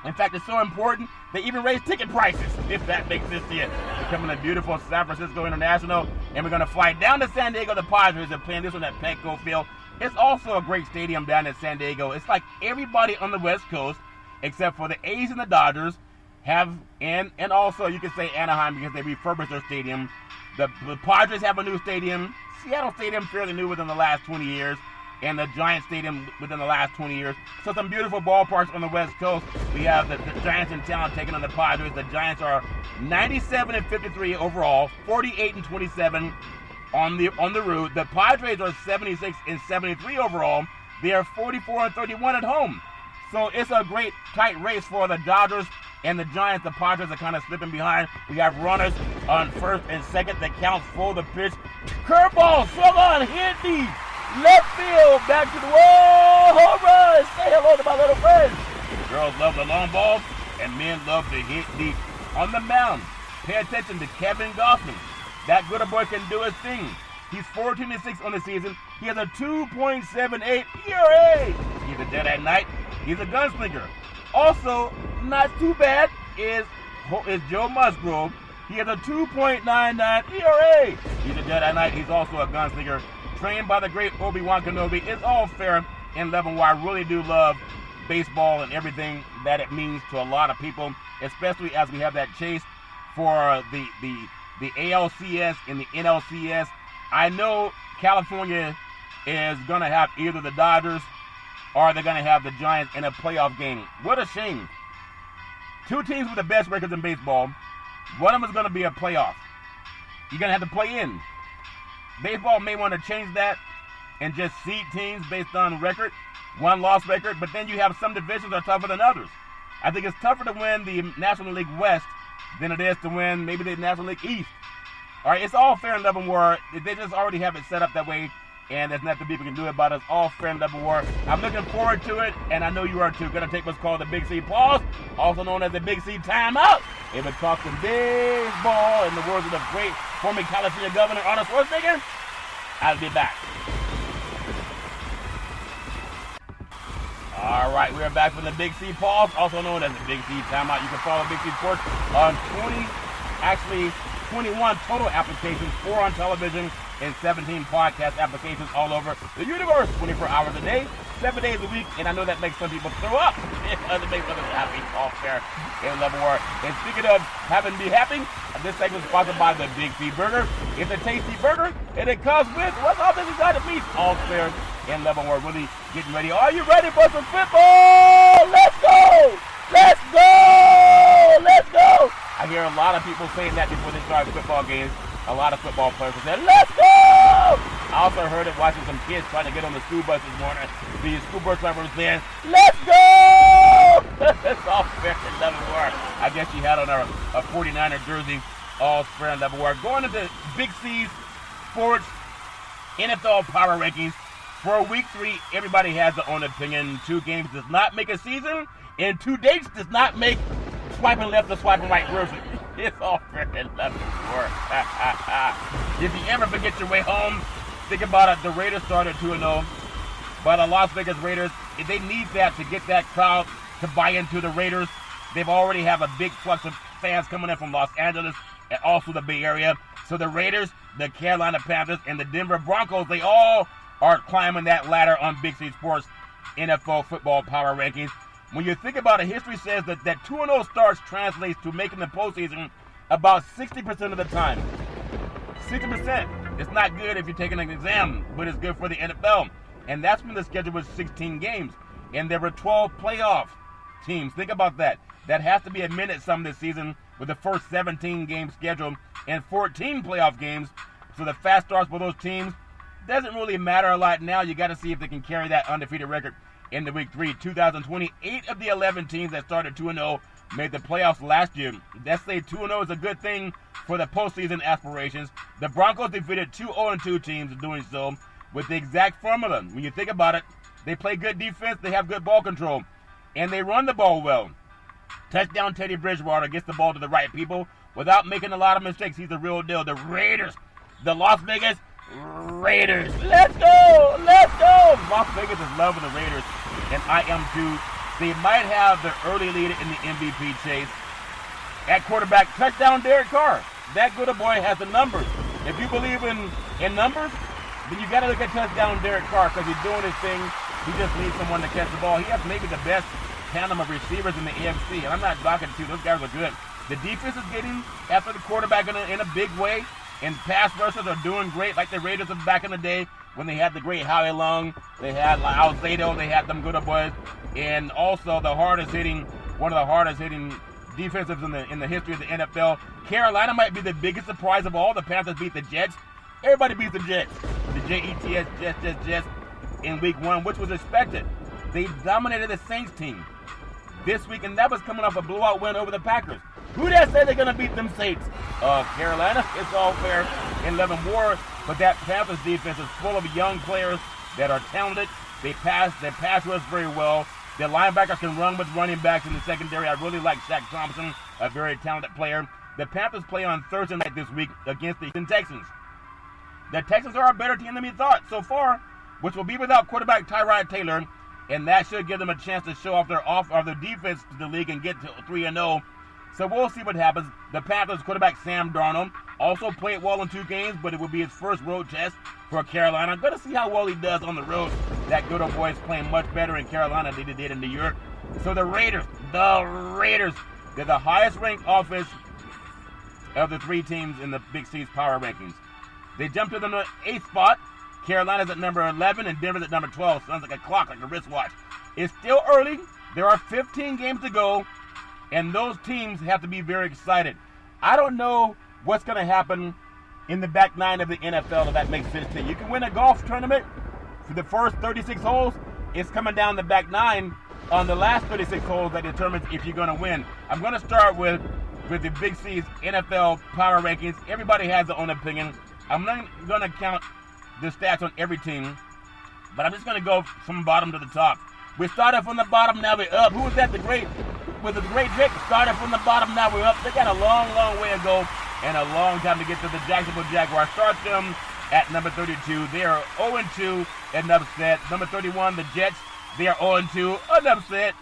In fact, it's so important they even raise ticket prices, if that makes sense to you. We're coming to beautiful San Francisco International, and we're going to fly down to San Diego. The Padres are playing this one at Petco Field. It's also a great stadium down in San Diego. It's like everybody on the West Coast, except for the A's and the Dodgers, have, and also you can say Anaheim because they refurbished their stadium. The Padres have a new stadium. Seattle Stadium fairly new within the last 20 years. And the Giants Stadium within the last 20 years. So some beautiful ballparks on the West Coast. We have the Giants in town taking on the Padres. The Giants are 97-53 overall, 48-27 on the road. The Padres are 76-73 overall. They are 44-31 at home. So it's a great tight race for the Dodgers and the Giants. The Padres are kind of slipping behind. We have runners on first and second. The count's full. The pitch. Curveball. Swung on. Hit deep. Left field, back to the wall, home run. Say hello to my little friends. The girls love the long ball, and men love to hit deep. On the mound, pay attention to Kevin Goffman. That good boy can do his thing. He's 14-6 on the season. He has a 2.78 ERA. He's a Jedi Knight. He's a gunslinger. Also, not too bad is Joe Musgrove. He has a 2.99 ERA. He's a Jedi Knight. He's also a gunslinger, trained by the great Obi-Wan Kenobi. It's all fair in level where I really do love baseball and everything that it means to a lot of people, especially as we have that chase for the ALCS and the NLCS. I know California is going to have either the Dodgers or they're going to have the Giants in a playoff game. What a shame. Two teams with the best records in baseball. One of them is going to be a playoff. You're going to have to play in. Baseball may want to change that and just seed teams based on record, one-loss record, but then you have some divisions that are tougher than others. I think it's tougher to win the National League West than it is to win maybe the National League East. All right, it's all fair and level war. They just already have it set up that way, and there's nothing people can do about it. It's all fair and level war. I'm looking forward to it, and I know you are too. Going to take what's called the Big C pause, also known as the Big C timeout. If it talks some baseball, in the words of the great former California Governor Arnold Schwarzenegger, I'll be back. All right, we are back from the Big C pause, also known as the Big C timeout. You can follow Big C Sports on 21 total applications, 4 on television, and 17 podcast applications all over the universe, 24 hours a day, 7 days a week, and I know that makes some people throw up. It doesn't make others happy, all fair and level war. And speaking of having to be happy, this segment is sponsored by the Big C Burger. It's a tasty burger, and it comes with, what's all this inside of meat? All fair and level war. Really getting ready. Are you ready for some football? Let's go! Let's go! Let's go! I hear a lot of people saying that before they start football games. A lot of football players will say, let's go! I also heard it watching some kids trying to get on the school bus this morning. The school bus driver was saying, let's go! That's all fair and level war. I guess she had on a 49er jersey, all fair and level war. Going into Big C's Sports NFL Power Rankings. For week 3, everybody has their own opinion. 2 games does not make a season, and 2 dates does not make swiping left or swiping right version. It's all fair and level war. If you ever forget your way home, think about it. The Raiders started 2-0, but the Las Vegas Raiders, they need that to get that crowd to buy into the Raiders. They've already have a big flux of fans coming in from Los Angeles and also the Bay Area. So the Raiders, the Carolina Panthers, and the Denver Broncos, they all are climbing that ladder on Big C Sports NFL Football Power Rankings. When you think about it, history says that 2-0 starts translates to making the postseason about 60% of the time. 60%. It's not good if you're taking an exam, but it's good for the NFL. And that's when the schedule was 16 games. And there were 12 playoff teams. Think about that. That has to be a minute some this season with the first 17 game schedule and 14 playoff games. So the fast starts for those teams doesn't really matter a lot now. You got to see if they can carry that undefeated record in the week 3. 2020, 8 of the 11 teams that started 2-0 made the playoffs last year. Let's say 2-0 is a good thing for the postseason aspirations. The Broncos defeated 2 0-2 teams doing so with the exact formula. When you think about it, they play good defense, they have good ball control, and they run the ball well. Touchdown Teddy Bridgewater gets the ball to the right people without making a lot of mistakes. He's the real deal. The Raiders, the Las Vegas Raiders. Let's go! Let's go! Las Vegas is loving the Raiders, and I am too. They might have the early lead in the MVP chase. At quarterback, touchdown Derek Carr. That good boy has the numbers. If you believe in numbers, then you got to look at touchdown Derek Carr because he's doing his thing. He just needs someone to catch the ball. He has maybe the best tandem of receivers in the AFC, and I'm not knocking too. Those guys are good. The defense is getting after the quarterback in a big way. And pass rushers are doing great, like the Raiders of back in the day when they had the great Howie Long, they had Alzado, they had them good boys, and also one of the hardest hitting defensives in the history of the NFL. Carolina might be the biggest surprise of all. The Panthers beat the Jets. Everybody beats the Jets. The Jets, Jets in week 1, which was expected. They dominated the Saints team this week, and that was coming off a blowout win over the Packers. Who that say they're going to beat them Saints? Carolina. It's all fair in 11 war, but that Panthers defense is full of young players that are talented. They pass rush very well. Their linebackers can run with running backs in the secondary. I really like Shaq Thompson, a very talented player. The Panthers play on Thursday night this week against the Texans. The Texans are a better team than we thought so far, which will be without quarterback Tyrod Taylor and that should give them a chance to show off their defense to the league and get to 3-0. So we'll see what happens. The Panthers quarterback Sam Darnold also played well in 2 games, but it will be his first road test for Carolina. I'm going to see how well he does on the road. That good old boy is playing much better in Carolina than he did in New York. So the Raiders, they're the highest ranked offense of the 3 teams in the Big C's power rankings. They jumped to the 8th spot. Carolina's at number 11 and Denver's at number 12. Sounds like a clock, like a wristwatch. It's still early. There are 15 games to go, and those teams have to be very excited. I don't know what's going to happen in the back 9 of the NFL, if that makes sense to you. You can win a golf tournament for the first 36 holes. It's coming down the back 9 on the last 36 holes that determines if you're going to win. I'm going to start with the Big C's NFL power rankings. Everybody has their own opinion. I'm not going to count the stats on every team, but I'm just going to go from bottom to the top. We started from the bottom, now we're up. Who was that? With the great Vic? Started from the bottom, now we're up. They got a long, long way to go and a long time to get to the Jacksonville Jaguars. Start them at number 32. They are 0-2, an upset. Number 31, the Jets. They are 0-2, an upset.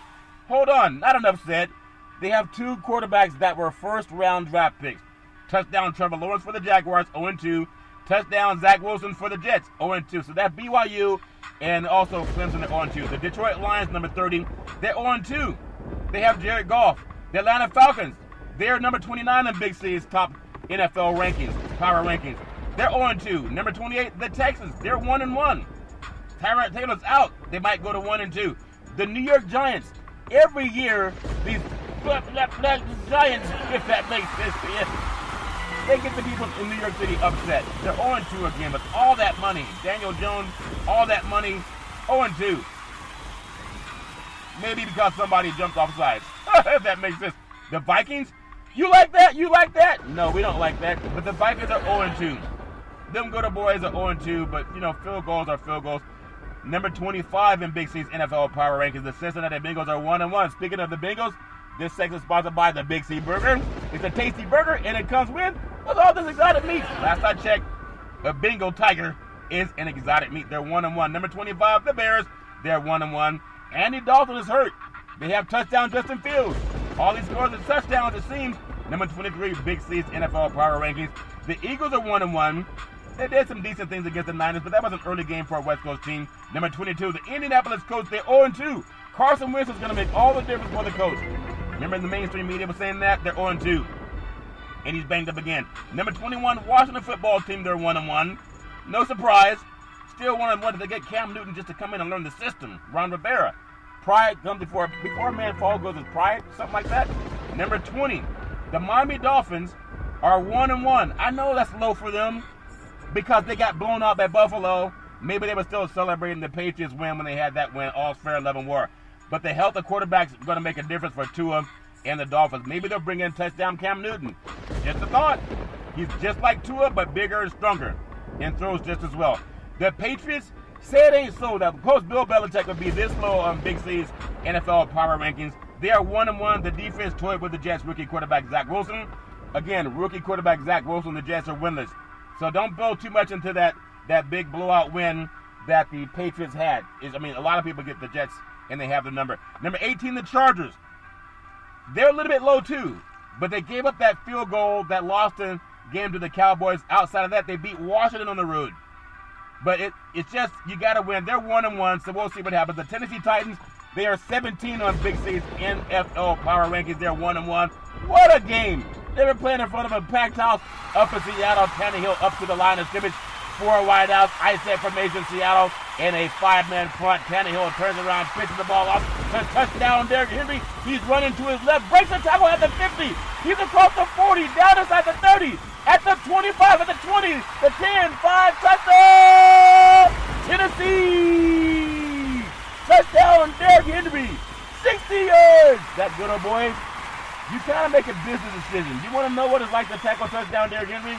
Hold on, not an upset. They have 2 quarterbacks that were first-round draft picks. Touchdown Trevor Lawrence for the Jaguars, 0-2. Touchdown Zach Wilson for the Jets, 0-2. So that's BYU and also Clemson at 0-2. The Detroit Lions, number 30, they're 0-2. They have Jared Goff. The Atlanta Falcons, they're number 29 in Big C's top NFL rankings, power rankings. They're 0-2. Number 28, the Texans, they're 1-1. Tyrod Taylor's out. They might go to 1-2. The New York Giants, every year, these Giants, if that makes sense to you, they get the people in New York City upset. They're 0-2 again, but all that money, Daniel Jones, all that money, 0-2. Maybe because somebody jumped off sides. If that makes sense. The Vikings, you like that? You like that? No, we don't like that. But the Vikings are 0-2. Them good old boys are 0-2, but, field goals are field goals. Number 25 in Big C's NFL power rankings, the Cincinnati Bengals are 1-1. Speaking of the Bengals, this segment is sponsored by the Big C Burger. It's a tasty burger, and it comes with all this exotic meat. Last I checked, a Bengal tiger is an exotic meat. They're 1-1. Number 25, the Bears. They're 1-1. Andy Dalton is hurt. They have touchdown Justin Fields. All he scores is touchdowns, it seems. Number 23, Big C's NFL power rankings. The Eagles are 1-1. They did some decent things against the Niners, but that was an early game for a West Coast team. Number 22, the Indianapolis Colts. They're 0-2. Carson Wentz is going to make all the difference for the Colts. Remember the mainstream media was saying that? They're 0-2. And he's banged up again. Number 21, Washington football team. They're 1-1. No surprise. Still 1-1. They get Cam Newton just to come in and learn the system. Ron Rivera. Pride comes before a man fall goes with pride. Something like that. Number 20, the Miami Dolphins are 1-1. I know that's low for them because they got blown out by Buffalo. Maybe they were still celebrating the Patriots win when they had that win. All's fair, love, and war. But the health of quarterbacks is going to make a difference for Tua and the Dolphins. Maybe they'll bring in touchdown Cam Newton. Just a thought. He's just like Tua, but bigger and stronger, and throws just as well. The Patriots, say it ain't so. That Coach Bill Belichick would be this low on Big C's NFL power rankings. They are 1-1. The defense toyed with the Jets' rookie quarterback Zach Wilson. Again, rookie quarterback Zach Wilson. The Jets are winless. So don't build too much into that big blowout win that the Patriots had. A lot of people get the Jets and they have the number. Number 18, the Chargers. They're a little bit low too, but they gave up that field goal that lost the game to the Cowboys. Outside of that, they beat Washington on the road. But it's just, you got to win. They're 1-1, so we'll see what happens. The Tennessee Titans, they are 17 on Big C's NFL power rankings. They're 1-1. What a game. They were playing in front of a packed house up in Seattle. Tannehill up to the line of scrimmage. 4 wideouts, ice-set formation, Seattle, and a 5-man front. Tannehill turns around, pitches the ball off. Touchdown, Derrick Henry. He's running to his left, breaks the tackle at the 50. He's across the 40, down inside the 30, at the 25, at the 20, the 10, 5, touchdown! Tennessee! Touchdown, Derrick Henry. 60 yards. That good old boy. You kind of make a business decision. You want to know what it's like to tackle touchdown, Derrick Henry?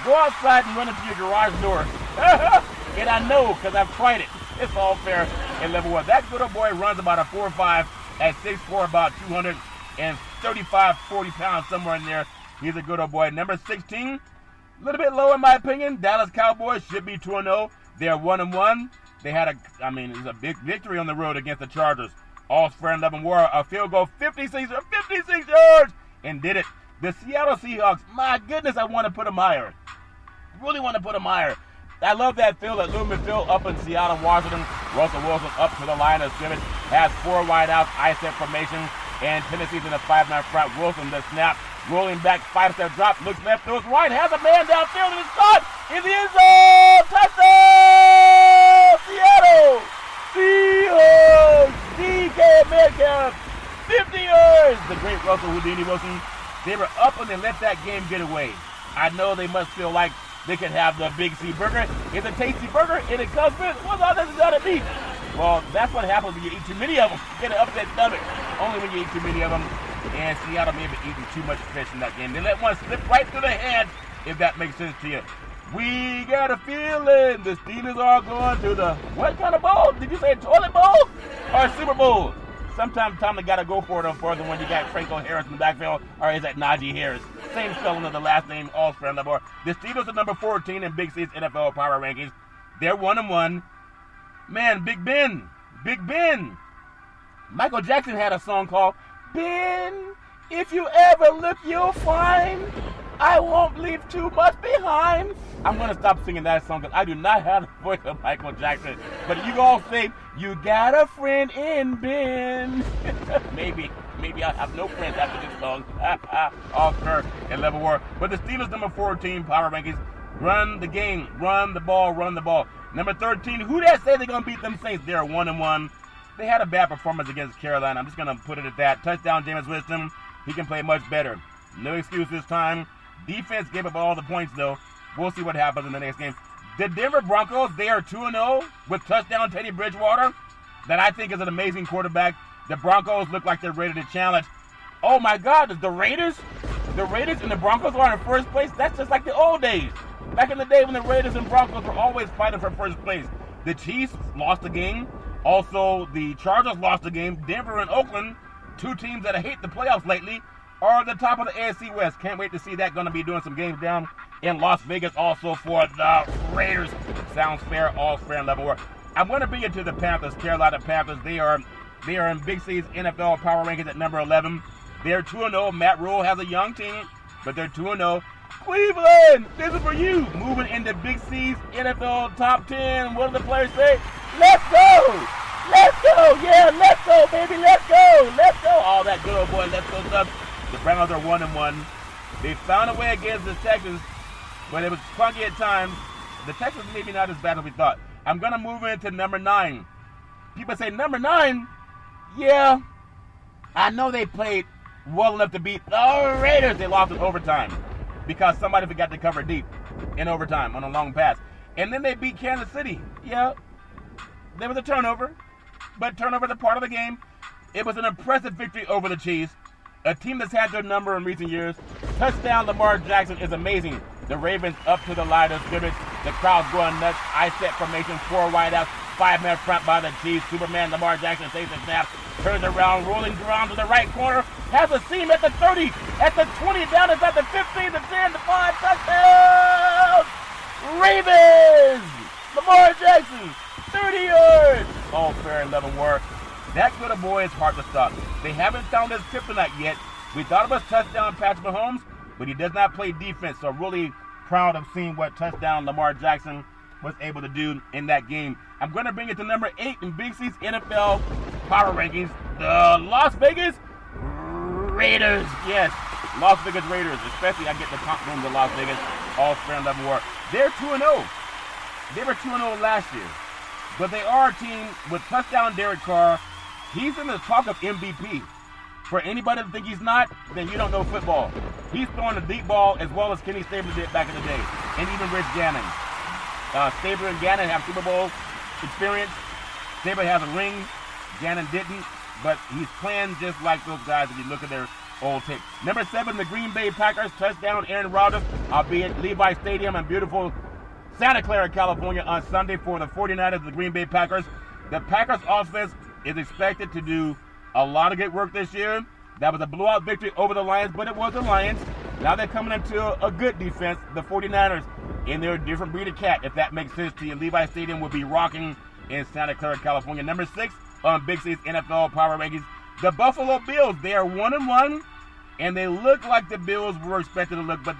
Go outside and run into your garage door. And I know because I've tried it. It's all fair and level one. That good old boy runs about a 4.5 at 6'4", about 235, 40 pounds, somewhere in there. He's a good old boy. Number 16, a little bit low in my opinion. Dallas Cowboys should be 2-0. They're 1-1. They had it was a big victory on the road against the Chargers. All fair and love and war. A field goal, 56 yards, and did it. The Seattle Seahawks, my goodness, I want to put them higher. Really want to put them higher. I love that field at Lumen Field up in Seattle, Washington. Russell Wilson up to the line of scrimmage. Has 4 wideouts, I-step formation, and Tennessee's in a 5-man front. Wilson, the snap, rolling back, 5-step drop, looks left, throws right, has a man downfield, and it's caught in the end zone. Touchdown, Seattle! Seahawks! DK Metcalf, 50 yards. The great Russell Houdini Wilson. They were up and they let that game get away. I know they must feel like they could have the Big C burger. It's a tasty burger, and it comes with, what's all this is on the meat? Well, that's what happens when you eat too many of them. You get an upset stomach. Only when you eat too many of them. And Seattle may have been eating too much fish in that game. They let one slip right through the hand, if that makes sense to you. We got a feeling the Steelers are going to the, what kind of bowl? Did you say toilet bowl or Super Bowl? Sometimes Tomlin got to go for it on fourth and when you got Franco Harris in the backfield, or is that Najee Harris? Same spelling of the last name, all spread on the board. The Steelers are number 14 in Big C's NFL power rankings. They're 1-1. Man, Big Ben. Michael Jackson had a song called Ben, if you ever look, you'll find I won't leave too much behind. I'm going to stop singing that song because I do not have the voice of Michael Jackson. But you all say, you got a friend in Ben. Maybe I have no friends after this song. All Kirk and level war. But the Steelers, number 14, power rankings, run the game, run the ball. Number 13, who that say they're going to beat them Saints? They're 1-1. They had a bad performance against Carolina. I'm just going to put it at that. Touchdown, Jameis Winston. He can play much better. No excuse this time. Defense gave up all the points, though. We'll see what happens in the next game. The Denver Broncos, they are 2-0 with touchdown Teddy Bridgewater. That I think is an amazing quarterback. The Broncos look like they're ready to challenge. Oh, my God, the Raiders? The Raiders and the Broncos are in first place? That's just like the old days. Back in the day when the Raiders and Broncos were always fighting for first place. The Chiefs lost the game. Also, the Chargers lost the game. Denver and Oakland, 2 teams that hate the playoffs lately, are at the top of the AFC West. Can't wait to see that. Going to be doing some games down in Las Vegas also for the Raiders. Sounds fair, all fair and level work. I'm going to bring it to the Panthers, Carolina Panthers. They are in Big C's NFL power rankings at number 11. They're 2-0. Matt Rule has a young team, but they're 2-0. Cleveland, this is for you. Moving into Big C's NFL top 10. What do the players say? Let's go! Let's go! Yeah, let's go, baby! Let's go! Let's go! All that good old boy, let's go stuff. The Broncos are 1-1. They found a way against the Texans, but it was clunky at times. The Texans maybe not as bad as we thought. I'm going to move into number 9. People say, number 9? Yeah. I know they played well enough to beat the Raiders. They lost in overtime because somebody forgot to cover deep in overtime on a long pass. And then they beat Kansas City. Yeah. There was a turnover, but turnover is a part of the game. It was an impressive victory over the Chiefs, a team that's had their number in recent years. Touchdown Lamar Jackson is amazing. The Ravens up to the line of scrimmage. The crowd's going nuts. I-step formation, 4 wideouts, 5-man front by the Chiefs. Superman Lamar Jackson takes the snap, turns around, rolling around to the right corner, has a seam at the 30, at the 20, down inside the 15, the 10, the 5, touchdown! Ravens! Lamar Jackson, 30 yards! All fair and level work. That good a boy is hard to stop. They haven't found his kryptonite yet. We thought it was touchdown Patrick Mahomes, but he does not play defense, so really proud of seeing what touchdown Lamar Jackson was able to do in that game. I'm going to bring it to number 8 in Big C's NFL power rankings. The Las Vegas Raiders. Yes, Las Vegas Raiders, especially I get the comp room to Las Vegas, all fair and level work. They're 2-0. They were 2-0 last year, but they are a team with touchdown Derek Carr. He's in the talk of MVP. For anybody to think he's not, then you don't know football. He's throwing the deep ball as well as Kenny Stabler did back in the day, and even Rich Gannon. Stabler and Gannon have Super Bowl experience. Stabler has a ring. Gannon didn't, but he's playing just like those guys if you look at their old tape. Number 7, the Green Bay Packers, touchdown Aaron Rodgers, albeit Levi Stadium in beautiful Santa Clara, California on Sunday for the 49ers, the Green Bay Packers. The Packers offense is expected to do a lot of good work this year. That was a blowout victory over the Lions, but it was the Lions. Now they're coming into a good defense, the 49ers, and they're a different breed of cat, if that makes sense to you. Levi Stadium will be rocking in Santa Clara, California. Number 6 on Big C's NFL Power Rankings, the Buffalo Bills. They are 1-1, and they look like the Bills were expected to look, but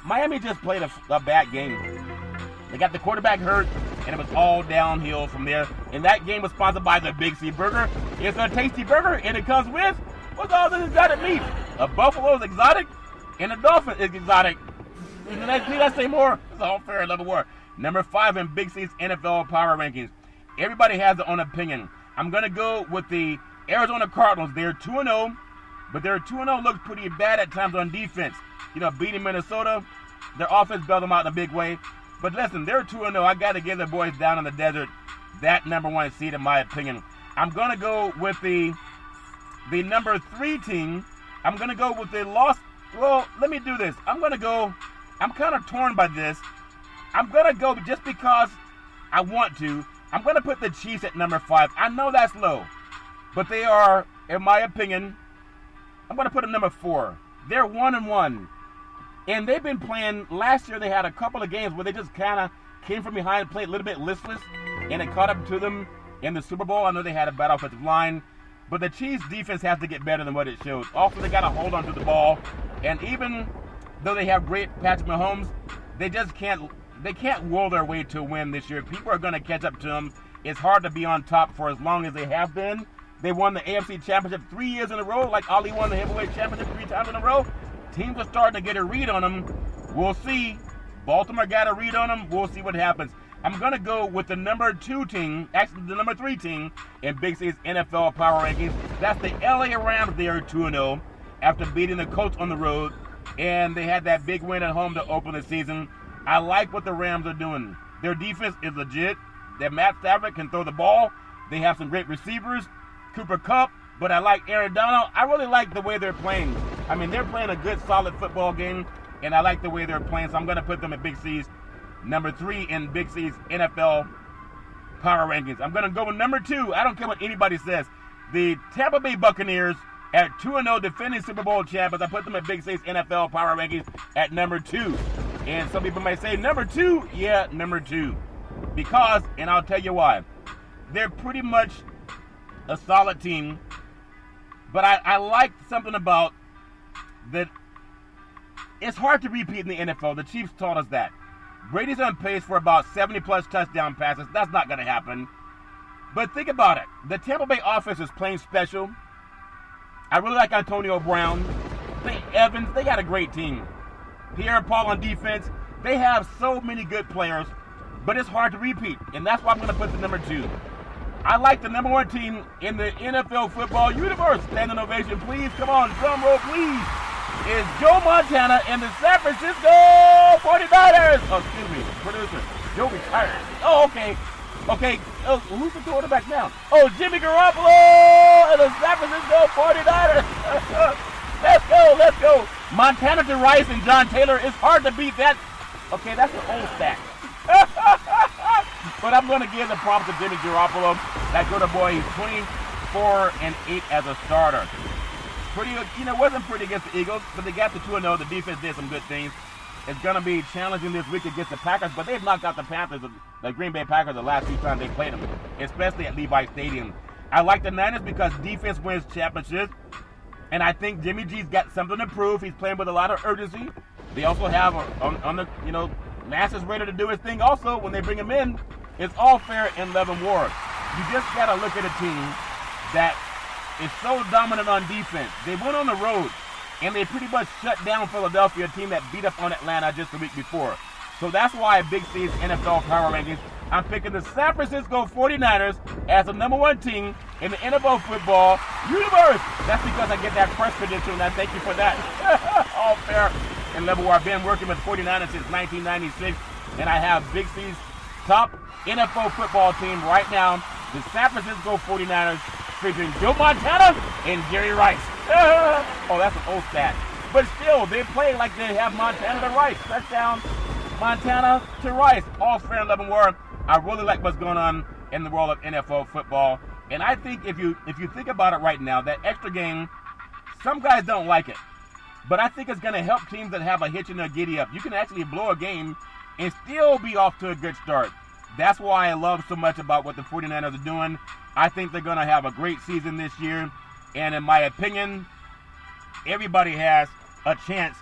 Miami just played a bad game. They got the quarterback hurt, and it was all downhill from there. And that game was sponsored by the Big C Burger. It's a tasty burger, and it comes with, what's all this exotic meat? A buffalo is exotic, and a dolphin is exotic. Need I say more? It's all fair and level war. Number 5 in Big C's NFL Power Rankings. Everybody has their own opinion. I'm going to go with the Arizona Cardinals. They're 2-0, but their 2-0 looks pretty bad at times on defense. Beating Minnesota, their offense bailed them out in a big way. But listen, they're 2-0. I got to give the boys down in the desert that number 1 seed, in my opinion. I'm going to go with the number 3 team. I'm going to go with the loss. Well, let me do this. I'm kind of torn by this. I'm going to go just because I want to. I'm going to put the Chiefs at number 5. I know that's low, but they are, in my opinion, I'm going to put them number 4. They're 1-1. And they've been playing, last year they had a couple of games where they just kind of came from behind and played a little bit listless, and it caught up to them in the Super Bowl. I know they had a bad offensive line, but the Chiefs' defense has to get better than what it shows. Also, they got to hold on to the ball, and even though they have great Patrick Mahomes, they can't will their way to a win this year. People are going to catch up to them. It's hard to be on top for as long as they have been. They won the AFC Championship 3 years in a row, like Ali won the heavyweight championship 3 times in a row. Teams are starting to get a read on them. We'll see. Baltimore got a read on them. We'll see what happens. I'm going to go with the number 2 team, actually the number 3 team in Big C's NFL Power Rankings. That's the LA Rams. They are 2-0 after beating the Colts on the road, and they had that big win at home to open the season. I like what the Rams are doing. Their defense is legit. That Matt Stafford can throw the ball. They have some great receivers, Cooper Kupp, but I like Aaron Donald. I really like the way they're playing. I mean, they're playing a good, solid football game, and I like the way they're playing, so I'm going to put them at Big C's number 3 in Big C's NFL Power Rankings. I'm going to go with number 2. I don't care what anybody says. The Tampa Bay Buccaneers at 2-0, defending Super Bowl champions. I put them at Big C's NFL Power Rankings at number 2. And some people might say, number 2? Yeah, number 2. Because, and I'll tell you why, they're pretty much a solid team. But I like something about that. It's hard to repeat in the NFL. The Chiefs taught us that. Brady's on pace for about 70-plus touchdown passes. That's not going to happen. But think about it. The Tampa Bay offense is playing special. I really like Antonio Brown. Evans, they got a great team. Pierre-Paul on defense. They have so many good players, but it's hard to repeat. And that's why I'm going to put the number 2. I like the number 1 team in the NFL football universe. Standing ovation, please. Come on, drum roll, please. Is Joe Montana and the San Francisco 49ers. Oh, excuse me, producer. Joe retired. Oh, okay. Okay, who's the quarterback now? Oh, Jimmy Garoppolo and the San Francisco 49ers. Let's go. Montana to Rice and John Taylor. It's hard to beat that. Okay, that's an old stat. But I'm going to give the props to Jimmy Garoppolo. That good boy, he's 24-8 as a starter. Pretty, wasn't pretty against the Eagles, but they got the 2-0. The defense did some good things. It's going to be challenging this week against the Packers, but they've knocked out the Panthers, the Green Bay Packers, the last 2 times they played them, especially at Levi Stadium. I like the Niners because defense wins championships, and I think Jimmy G's got something to prove. He's playing with a lot of urgency. They also have on the Masses ready to do his thing. Also, when they bring him in, it's all fair in love and war. You just got to look at a team that is so dominant on defense. They went on the road, and they pretty much shut down Philadelphia, a team that beat up on Atlanta just the week before. So that's why Big C's NFL Power Rankings, I'm picking the San Francisco 49ers as the number 1 team in the NFL football universe. That's because I get that press credential, and I thank you for that. All fair and level war. I've been working with 49ers since 1996, and I have Big C's top NFL football team right now, the San Francisco 49ers, featuring Joe Montana and Jerry Rice. Oh, that's an old stat. But still, they play like they have Montana to Rice. Touchdown, Montana to Rice. All fair and love and war. I really like what's going on in the world of NFL football. And I think if you think about it right now, that extra game, some guys don't like it. But I think it's going to help teams that have a hitch in their giddy up. You can actually blow a game and still be off to a good start. That's why I love so much about what the 49ers are doing. I think they're going to have a great season this year. And in my opinion, everybody has a chance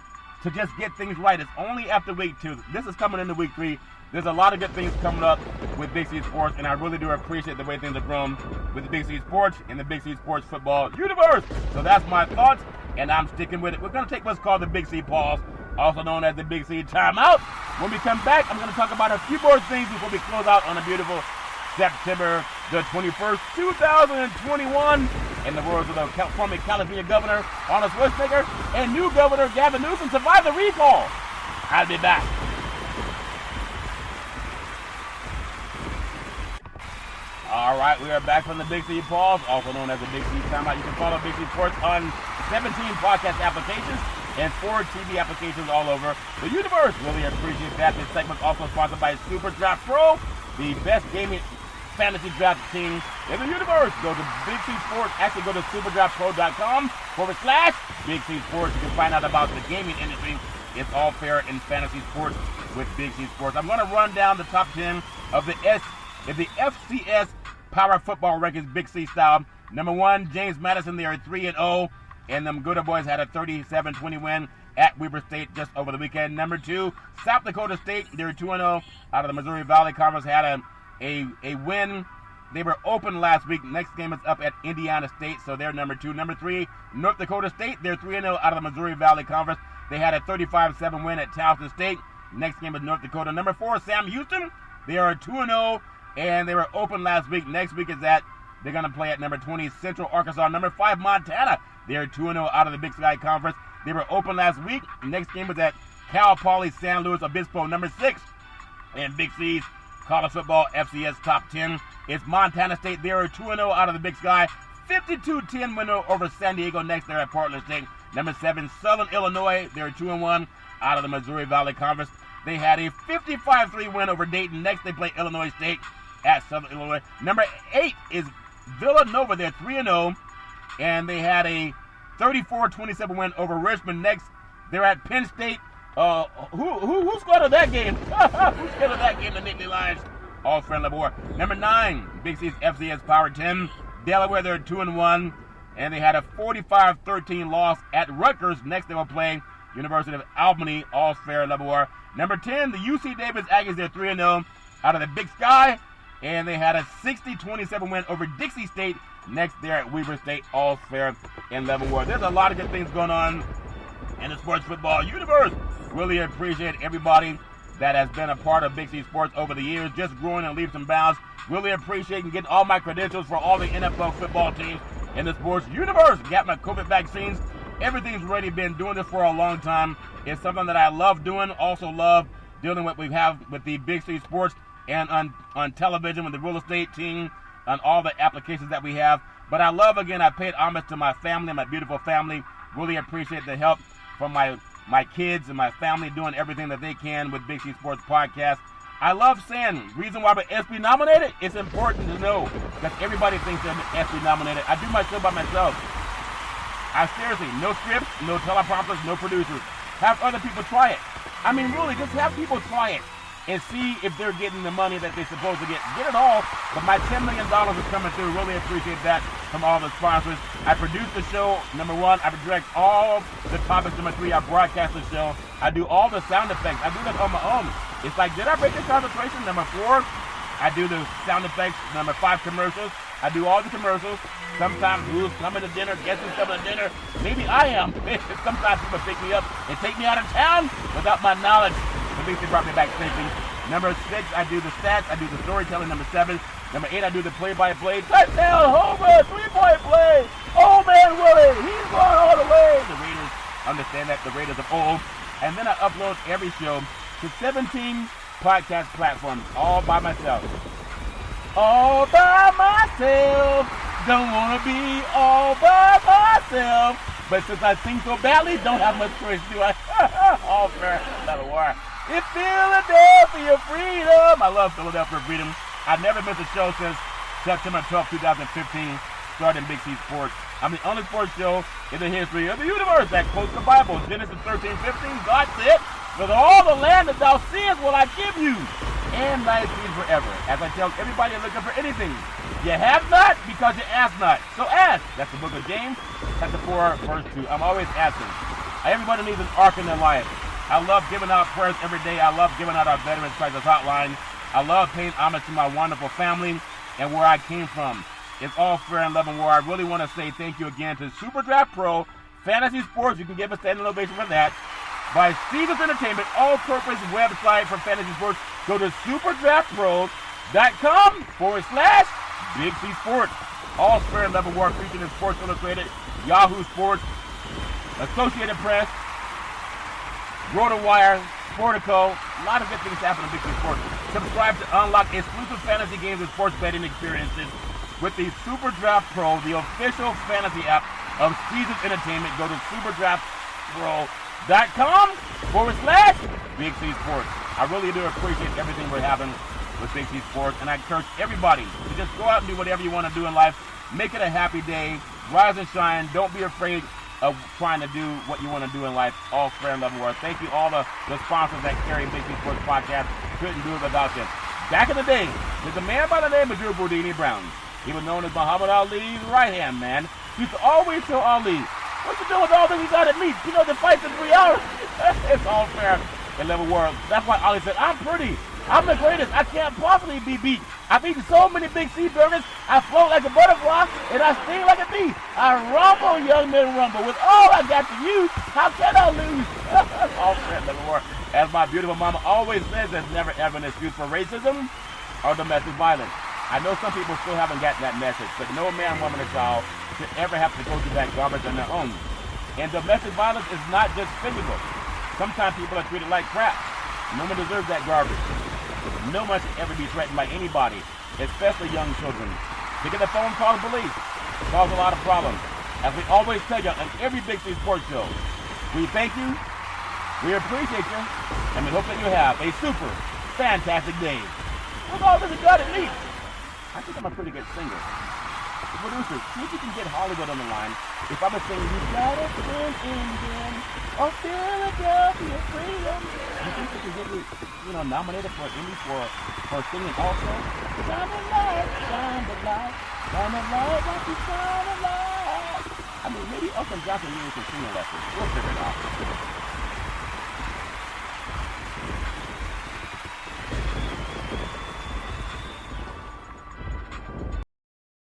to just get things right. It's only after week 2. This is coming into week 3. There's a lot of good things coming up with Big C Sports, and I really do appreciate the way things have grown with the Big C Sports and the Big C Sports football universe. So that's my thoughts, and I'm sticking with it. We're going to take what's called the Big C pause, also known as the Big C timeout. When we come back, I'm going to talk about a few more things before we close out on a beautiful September the 21st, 2021. In the words of the former California Governor Arnold Schwarzenegger and new Governor Gavin Newsom survived the recall. I'll be back. All right, we are back from the Big C pause, also known as the Big C timeout. You can follow Big C Sports on 17 podcast applications and 4 TV applications all over the universe. Really appreciate that. This segment is also sponsored by Super Draft Pro, the best gaming fantasy draft team in the universe. Go to Big C Sports. Actually, go to superdraftpro.com/Big C Sports. You can find out about the gaming industry. It's all fair in fantasy sports with Big C Sports. I'm going to run down the top 10 of the FCS Power Football Rankings Big C style. Number 1, James Madison. They are 3-0, and them Gooder Boys had a 37-20 win at Weber State just over the weekend. Number 2, South Dakota State. They're 2-0 out of the Missouri Valley Conference. Had a win. They were open last week. Next game is up at Indiana State, so they're number 2. Number 3, North Dakota State. They're 3-0 out of the Missouri Valley Conference. They had a 35-7 win at Towson State. Next game is North Dakota. Number 4, Sam Houston. They are 2-0, and they were open last week. Next week is that they're going to play at number 20, Central Arkansas. Number 5, Montana. They are 2-0 out of the Big Sky Conference. They were open last week. Next game was at Cal Poly San Luis Obispo. Number 6, and Big C's College Football FCS Top 10. It's Montana State. They are 2-0 out of the Big Sky. 52-10 win over San Diego. Next, they're at Portland State. Number 7, Southern Illinois. They're 2-1 out of the Missouri Valley Conference. They had a 55-3 win over Dayton. Next, they play Illinois State at Southern Illinois. Number 8 is Villanova. They're 3-0, and they had a 34-27 win over Richmond. Next, they're at Penn State. Who scored of that game? Who scored of that game? The Nittany Lions. All friendly war. Number 9, Big C's FCS Power 10. Delaware, they're 2-1, and they had a 45-13 loss at Rutgers. Next, they will play University of Albany. All fair level war. Number 10, the UC Davis Aggies. They're 3-0 out of the Big Sky, and they had a 60-27 win over Dixie State. Next, they're at Weber State. All fair and level war. There's a lot of good things going on in the sports football universe. Really appreciate everybody that has been a part of Big C Sports over the years, just growing in leaps and bounds. Really appreciate and getting all my credentials for all the NFL football teams in the sports universe. Got my COVID vaccines. Everything's already been doing this for a long time. It's something that I love doing. Also love dealing with what we have with the Big C Sports and on television with the real estate team and all the applications that we have. But I love, again, I paid homage to my family, my beautiful family. Really appreciate the help from my kids and my family doing everything that they can with Big C Sports Podcast. I love saying, reason why we're Espy nominated, it's important to know because everybody thinks they're Espy nominated. I do my show by myself. I seriously, no scripts, no teleprompters, no producers. Have other people try it. I mean, really, just have people try it and see if they're getting the money that they're supposed to get. Get it all, but my $10 million is coming through. Really appreciate that from all the sponsors. I produce the show, number 1. I direct all the topics, number 3. I broadcast the show. I do all the sound effects. I do that on my own. It's like, did I break your concentration? Number 4, I do the sound effects. Number 5, commercials. I do all the commercials. Sometimes who's coming to dinner, guess who's coming to dinner. Maybe I am. Sometimes people pick me up and take me out of town without my knowledge. At least they brought me back safely. Number 6, I do the stats. I do the storytelling. Number 7. Number 8, I do the play-by-play. Touchdown, homer, 3-point play. Oh, man, Willie, he's going all the way. The Raiders understand that. The Raiders are old. And then I upload every show to 17 podcast platforms all by myself. All by myself. Don't want to be all by myself. But since I sing so badly, don't have much choice, do I? All fair, not a war. It's Philadelphia Freedom. I love Philadelphia Freedom. I've never missed a show since September 12, 2015, starting Big C Sports. I'm the only sports show in the history of the universe that quotes the Bible. Genesis 13:15, God said, "For all the land that thou seest will I give you, and live streams forever. As I tell everybody looking for anything, you have not because you ask not. So ask. That's the book of James, chapter 4, verse 2. I'm always asking. Everybody needs an arc in their life. I love giving out prayers every day. I love giving out our Veterans Crisis Hotline. I love paying homage to my wonderful family and where I came from. It's all fair and love and war. I really want to say thank you again to Super Draft Pro Fantasy Sports. You can give a standing ovation for that. By Espy'S Entertainment, all-purpose website for fantasy sports. Go to superdraftpros.com/Big C Sports. All fair and level war featured in Sports Illustrated, Yahoo Sports, Associated Press, RotoWire, Sportico. A lot of good things happen in Big C Sports. Subscribe to unlock exclusive fantasy games and sports betting experiences with the Super Draft Pro, the official fantasy app of Espy'S Entertainment. Go to superdraftpro.com/Big C Sports. I really do appreciate everything we're having with Big C Sports, and I encourage everybody to just go out and do whatever you want to do in life. Make it a happy day. Rise and shine. Don't be afraid of trying to do what you want to do in life. All fair and level war. Thank you all the sponsors that carry Big C Sports Podcast. Couldn't do it without them. Back in the day, there's a man by the name of Drew Boudini Brown. He was known as Muhammad Ali's right-hand man. He used to always tell Ali, what you doing with all this you got at me? You know, the fight's in 3 hours. It's all fair and level war. That's why Ali said, I'm pretty. I'm the greatest. I can't possibly be beat. I've eaten so many Big C burgers. I float like a butterfly, and I sting like a bee. I rumble, young men rumble. With all I got to use, how can I lose? All fair and level war. As my beautiful mama always says, there's never ever an excuse for racism or domestic violence. I know some people still haven't gotten that message, but no man, woman, or child should ever have to go through that garbage on their own. And domestic violence is not just physical. Sometimes people are treated like crap. No one deserves that garbage. No one should ever be threatened by anybody, especially young children. Picking the phone calls police cause a lot of problems. As we always tell you on every Big C Sports show, we thank you, we appreciate you, and we hope that you have a super fantastic day. With all this you got at least. I think I'm a pretty good singer. Producer, see if you can get Hollywood on the line. If I'm a singer, you gotta sing Indian or Philadelphia freedom. You think you can get me, nominated for an Emmy for singing also? Shine the light, shine the light, shine the light, like you shine the light. I mean, maybe Elton Johnson needs some singing lessons. We'll figure it out.